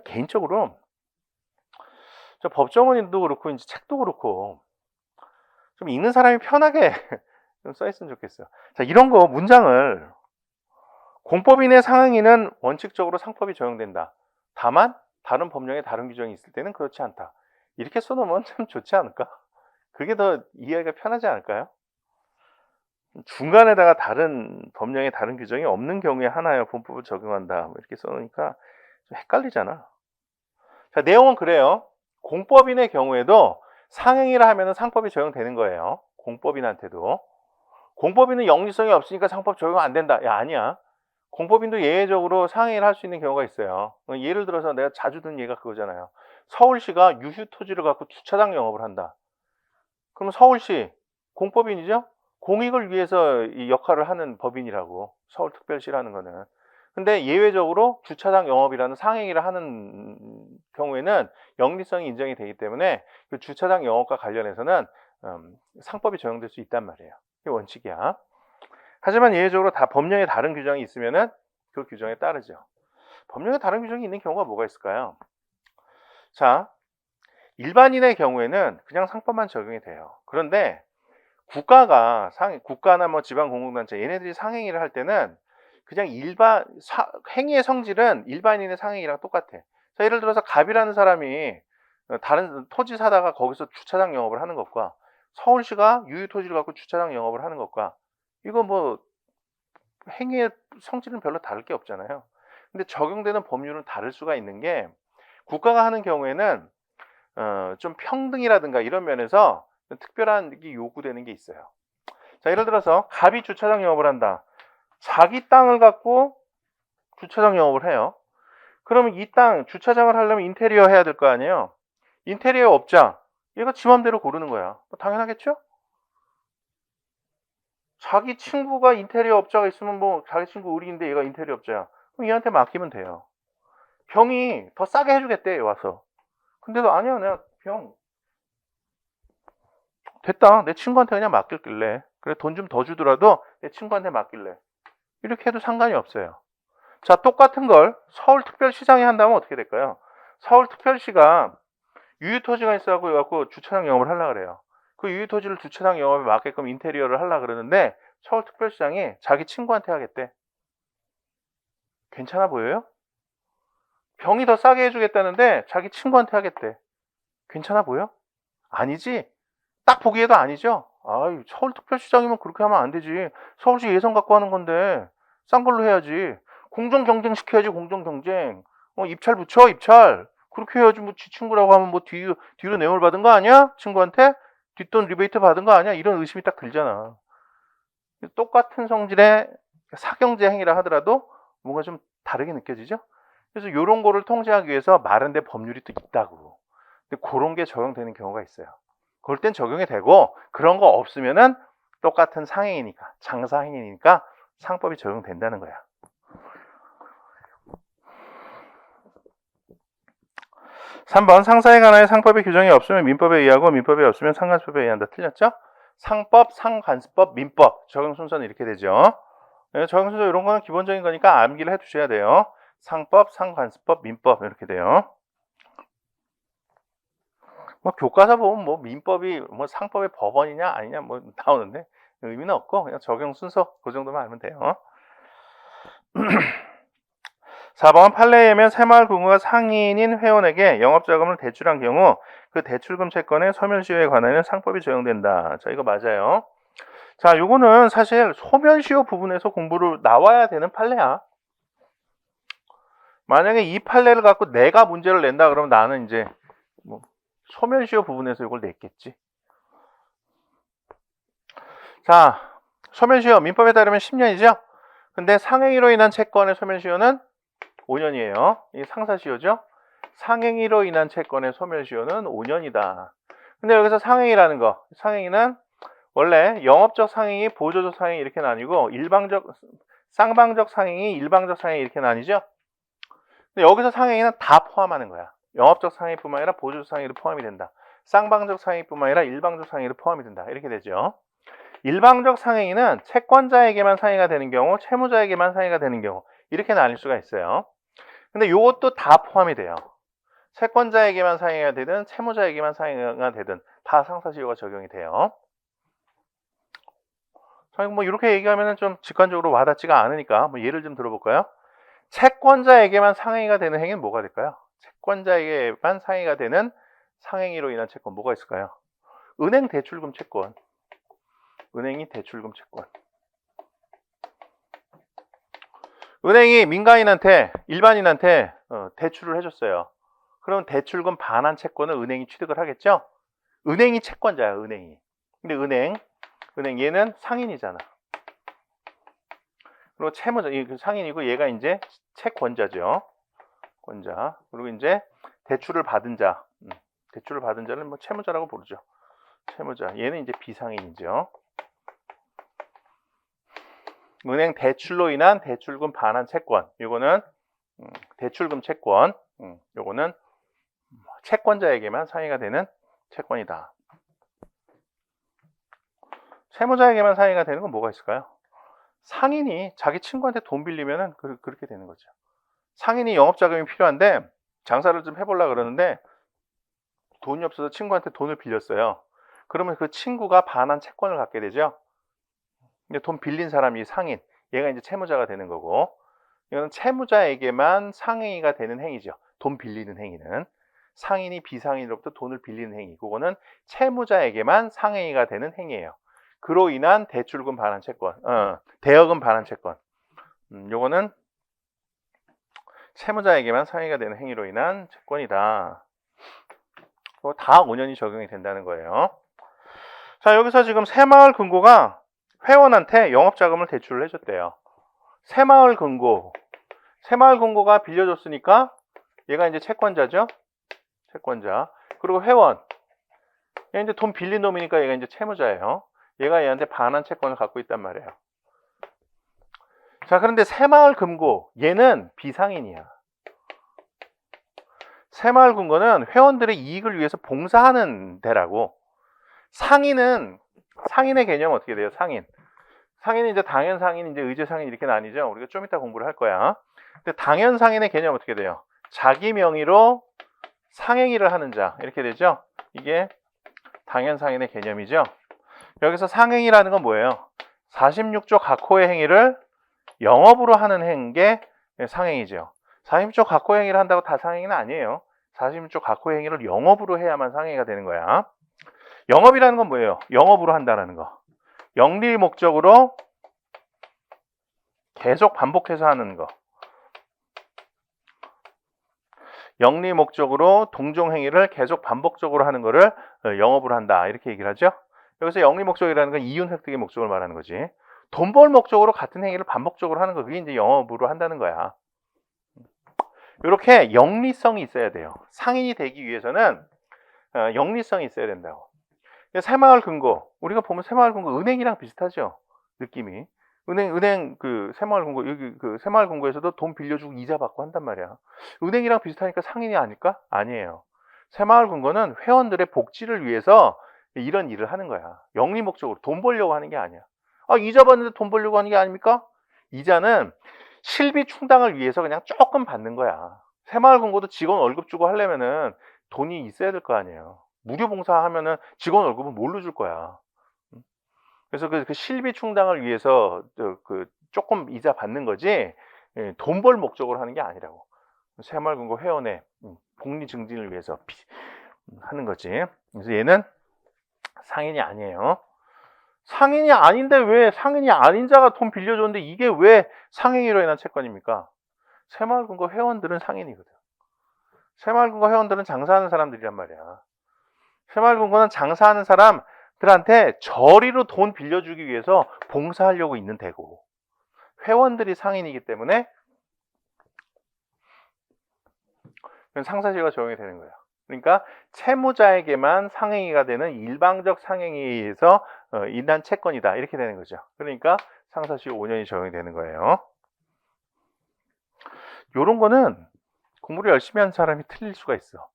개인적으로 저 법정원도 그렇고 이제 책도 그렇고 좀 읽는 사람이 편하게 좀 써있으면 좋겠어요. 자, 이런 거 문장을 공법인의 상행위는 원칙적으로 상법이 적용된다. 다만 다른 법령에 다른 규정이 있을 때는 그렇지 않다. 이렇게 써놓으면 참 좋지 않을까? 그게 더 이해하기가 편하지 않을까요? 중간에다가 다른 법령에 다른 규정이 없는 경우에 하나여 본법을 적용한다. 뭐 이렇게 써놓으니까 좀 헷갈리잖아. 자, 내용은 그래요. 공법인의 경우에도 상행위라 하면은 상법이 적용되는 거예요. 공법인한테도. 공법인은 영리성이 없으니까 상법 적용 안 된다. 야, 아니야. 공법인도 예외적으로 상행위를 할 수 있는 경우가 있어요. 예를 들어서 내가 자주 듣는 예가 그거잖아요. 서울시가 유휴 토지를 갖고 주차장 영업을 한다. 그럼 서울시 공법인이죠? 공익을 위해서 이 역할을 하는 법인이라고, 서울특별시라는 거는. 근데 예외적으로 주차장 영업이라는 상행위를 하는 경우에는 영리성이 인정이 되기 때문에 그 주차장 영업과 관련해서는 상법이 적용될 수 있단 말이에요. 이게 원칙이야. 하지만 예외적으로 다 법령에 다른 규정이 있으면은 그 규정에 따르죠. 법령에 다른 규정이 있는 경우가 뭐가 있을까요? 자, 일반인의 경우에는 그냥 상법만 적용이 돼요. 그런데 국가나 뭐 지방 공공단체 얘네들이 상행위를 할 때는 그냥 행위의 성질은 일반인의 상행위랑 똑같아. 자, 예를 들어서 갑이라는 사람이 다른 토지 사다가 거기서 주차장 영업을 하는 것과 서울시가 유휴 토지를 갖고 주차장 영업을 하는 것과 이거 뭐 행위의 성질은 별로 다를 게 없잖아요. 근데 적용되는 법률은 다를 수가 있는 게 국가가 하는 경우에는 좀 평등이라든가 이런 면에서 특별한 게 요구되는 게 있어요. 자, 예를 들어서 갑이 주차장 영업을 한다. 자기 땅을 갖고 주차장 영업을 해요. 그러면 이 땅 주차장을 하려면 인테리어 해야 될 거 아니에요. 인테리어 업자 얘가 지 맘대로 고르는 거야. 뭐 당연하겠죠? 자기 친구가 인테리어 업자가 있으면 뭐 자기 친구 의리인데 얘가 인테리어 업자야. 그럼 얘한테 맡기면 돼요. 병이 더 싸게 해주겠대 와서. 근데도 아니야, 내가 병 됐다, 내 친구한테 그냥 맡길래. 그래, 돈 좀 더 주더라도 내 친구한테 맡길래. 이렇게 해도 상관이 없어요. 자, 똑같은 걸 서울특별시장이 한다면 어떻게 될까요? 서울특별시가 유휴토지가 있어갖고 주차장 영업을 하려고 그래요. 그 유휴토지를 주차장 영업에 맞게끔 인테리어를 하려고 그러는데 서울특별시장이 자기 친구한테 하겠대. 괜찮아 보여요? 병이 더 싸게 해주겠다는데 자기 친구한테 하겠대. 괜찮아 보여? 아니지? 딱 보기에도 아니죠? 아이, 서울특별시장이면 그렇게 하면 안 되지. 서울시 예산 갖고 하는 건데 싼 걸로 해야지. 공정경쟁 시켜야지, 공정경쟁. 입찰 붙여, 입찰. 그렇게 해야지. 뭐 지 친구라고 하면 뭐 뒤로 뇌물 받은 거 아니야? 친구한테? 뒷돈 리베이트 받은 거 아니야? 이런 의심이 딱 들잖아. 똑같은 성질의 사경제 행위라 하더라도 뭔가 좀 다르게 느껴지죠? 그래서 이런 거를 통제하기 위해서 마련된 법률이 또 있다고. 근데 그런 게 적용되는 경우가 있어요. 그럴 땐 적용이 되고, 그런 거 없으면은 똑같은 상행이니까, 장사행위니까 상법이 적용된다는 거야. 3번 상사에 관하여 상법의 규정이 없으면 민법에 의하고 민법이 없으면 상관습법에 의한다. 틀렸죠? 상법, 상관습법, 민법 적용 순서는 이렇게 되죠. 적용 순서 이런 거는 기본적인 거니까 암기를 해두셔야 돼요. 상법, 상관습법, 민법 이렇게 돼요. 뭐 교과서 보면 뭐 민법이 뭐 상법의 법원이냐 아니냐 뭐 나오는데 의미는 없고 그냥 적용 순서 그 정도만 알면 돼요. 4번 판례에 의하면 새마을금고가 상인인 회원에게 영업자금을 대출한 경우 그 대출금 채권의 소멸시효에 관하여 상법이 적용된다. 자, 이거 맞아요. 자, 요거는 사실 소멸시효 부분에서 공부를 나와야 되는 판례야. 만약에 이 판례를 갖고 내가 문제를 낸다 그러면 나는 이제 뭐 소멸시효 부분에서 이걸 냈겠지. 자, 소멸시효 민법에 따르면 10년이죠. 근데 상행위로 인한 채권의 소멸시효는 5년이에요. 이 상사시효죠. 상행위로 인한 채권의 소멸시효는 5년이다. 근데 여기서 상행위라는 거, 상행위는 원래 영업적 상행위, 보조적 상행위 이렇게 나뉘고 쌍방적 상행위, 일방적 상행위 이렇게 나뉘죠. 근데 여기서 상행위는 다 포함하는 거야. 영업적 상행위뿐만 아니라 보조적 상행위도 포함이 된다. 쌍방적 상행위뿐만 아니라 일방적 상행위도 포함이 된다. 이렇게 되죠. 일방적 상행위는 채권자에게만 상해가 되는 경우, 채무자에게만 상해가 되는 경우 이렇게 나뉠 수가 있어요. 근데 이것도 다 포함이 돼요. 채권자에게만 상해가 되든 채무자에게만 상해가 되든 다 상사시효가 적용이 돼요. 자, 뭐 이렇게 얘기하면 좀 직관적으로 와닿지가 않으니까 뭐 예를 좀 들어볼까요? 채권자에게만 상행위가 되는 행위는 뭐가 될까요? 채권자에게만 상해가 되는 상행위로 인한 채권 뭐가 있을까요? 은행 대출금 채권. 은행이 대출금 채권. 은행이 민간인한테, 일반인한테 대출을 해줬어요. 그럼 대출금 반환 채권을 은행이 취득을 하겠죠? 은행이 채권자야, 은행이. 근데 은행 얘는 상인이잖아. 그리고 채무자, 상인이고 얘가 이제 채권자죠. 권자. 그리고 이제 대출을 받은 자. 대출을 받은 자를 뭐 채무자라고 부르죠. 채무자. 얘는 이제 비상인이죠. 은행 대출로 인한 대출금 반환 채권. 이거는 대출금 채권. 요거는 채권자에게만 상해가 되는 채권이다. 채무자에게만 상해가 되는 건 뭐가 있을까요? 상인이 자기 친구한테 돈 빌리면은 그렇게 되는 거죠. 상인이 영업자금이 필요한데 장사를 좀 해보려고 그러는데 돈이 없어서 친구한테 돈을 빌렸어요. 그러면 그 친구가 반환 채권을 갖게 되죠. 근데 돈 빌린 사람이 상인, 얘가 이제 채무자가 되는 거고, 이거는 채무자에게만 상행위가 되는 행위죠. 돈 빌리는 행위는. 상인이 비상인으로부터 돈을 빌리는 행위, 그거는 채무자에게만 상행위가 되는 행위예요. 그로 인한 대출금 반환 채권, 대여금 반환 채권. 요거는 채무자에게만 상행위가 되는 행위로 인한 채권이다. 다 5년이 적용이 된다는 거예요. 자, 여기서 지금 새마을금고가 회원한테 영업자금을 대출을 해줬대요. 새마을금고가 빌려줬으니까 얘가 이제 채권자죠. 채권자. 그리고 회원. 얘 이제 돈 빌린 놈이니까 얘가 이제 채무자예요. 얘가 얘한테 반환 채권을 갖고 있단 말이에요. 자, 그런데 새마을금고 얘는 비상인이야. 새마을금고는 회원들의 이익을 위해서 봉사하는 데라고. 상인의 개념은 어떻게 돼요? 상인은 이제 당연상인, 이제 의제상인 이렇게 나뉘죠. 우리가 좀 이따 공부를 할 거야. 근데 당연상인의 개념은 어떻게 돼요? 자기 명의로 상행위를 하는 자 이렇게 되죠. 이게 당연상인의 개념이죠. 여기서 상행위라는 건 뭐예요? 46조 각호의 행위를 영업으로 하는 게 상행위죠. 46조 각호의 행위를 한다고 다 상행위는 아니에요. 46조 각호의 행위를 영업으로 해야만 상행위가 되는 거야. 영업이라는 건 뭐예요? 영업으로 한다는 거. 영리 목적으로 계속 반복해서 하는 거. 영리 목적으로 동종 행위를 계속 반복적으로 하는 거를 영업으로 한다. 이렇게 얘기를 하죠. 여기서 영리 목적이라는 건 이윤 획득의 목적을 말하는 거지. 돈 벌 목적으로 같은 행위를 반복적으로 하는 거, 그게 이제 영업으로 한다는 거야. 이렇게 영리성이 있어야 돼요. 상인이 되기 위해서는 영리성이 있어야 된다고. 새마을금고, 우리가 보면 새마을금고 은행이랑 비슷하죠. 느낌이. 은행 새마을금고, 여기 새마을금고에서도 돈 빌려주고 이자 받고 한단 말이야. 은행이랑 비슷하니까 상인이 아닐까? 아니에요. 새마을금고는 회원들의 복지를 위해서 이런 일을 하는 거야. 영리 목적으로 돈 벌려고 하는 게 아니야. 이자 받는데 돈 벌려고 하는 게 아닙니까? 이자는 실비 충당을 위해서 그냥 조금 받는 거야. 새마을금고도 직원 월급 주고 하려면은 돈이 있어야 될 거 아니에요. 무료 봉사하면은 직원 월급은 뭘로 줄 거야. 그래서 그 실비 충당을 위해서 조금 이자 받는 거지, 돈 벌 목적으로 하는 게 아니라고. 새마을금고 회원의 복리 증진을 위해서 하는 거지. 그래서 얘는 상인이 아니에요. 상인이 아닌데 왜 상인이 아닌 자가 돈 빌려줬는데 이게 왜 상행위로 인한 채권입니까? 새마을금고 회원들은 상인이거든. 새마을금고 회원들은 장사하는 사람들이란 말이야. 새마을금고는 장사하는 사람들한테 저리로 돈 빌려주기 위해서 봉사하려고 있는 데고, 회원들이 상인이기 때문에 상사시효가 적용이 되는 거예요. 그러니까 채무자에게만 상행위가 되는 일방적 상행위에 의해서 인한 채권이다, 이렇게 되는 거죠. 그러니까 상사시효 5년이 적용이 되는 거예요. 요런 거는 공부를 열심히 하는 사람이 틀릴 수가 있어.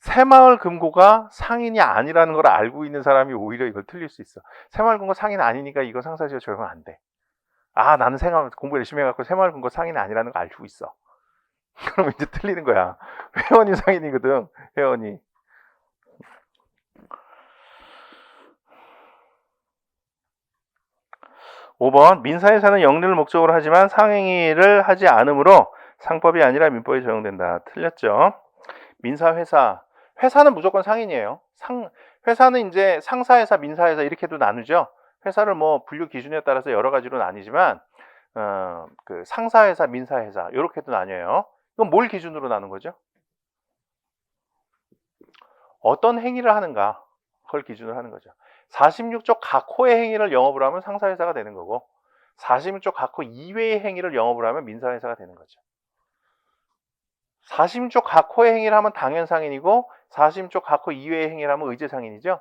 새마을금고가 상인이 아니라는 걸 알고 있는 사람이 오히려 이걸 틀릴 수 있어. 새마을금고 상인 아니니까 이거 상사시효 적용 안 돼. 나는 공부 열심히 해갖고 새마을금고 상인 아니라는 거 알고 있어. 그럼 이제 틀리는 거야. 회원이 상인이거든, 회원이. (5번) 민사회사는 영리를 목적으로 하지만 상행위를 하지 않으므로 상법이 아니라 민법이 적용된다. 틀렸죠. 회사는 무조건 상인이에요. 회사는 이제 상사회사, 민사회사 이렇게도 나누죠. 회사를 뭐 분류 기준에 따라서 여러 가지로 나뉘지만 그 상사회사, 민사회사 이렇게도 나뉘어요. 이건 뭘 기준으로 나눈 거죠? 어떤 행위를 하는가 그걸 기준으로 하는 거죠. 46조 각호의 행위를 영업을 하면 상사회사가 되는 거고 46조 각호 이외의 행위를 영업을 하면 민사회사가 되는 거죠. 46조 각호의 행위를 하면 당연상인이고 46조 각호 이외의 행위를 하면 의제상인이죠.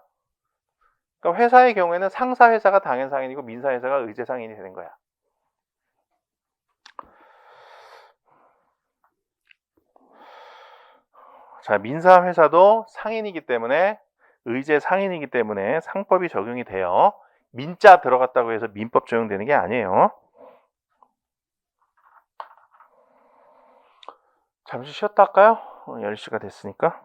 그러니까 회사의 경우에는 상사회사가 당연상인이고 민사회사가 의제상인이 되는 거야. 자, 민사회사도 상인이기 때문에 의제상인이기 때문에 상법이 적용이 돼요. 민자 들어갔다고 해서 민법 적용되는 게 아니에요. 잠시 쉬었다 할까요? 10시가 됐으니까.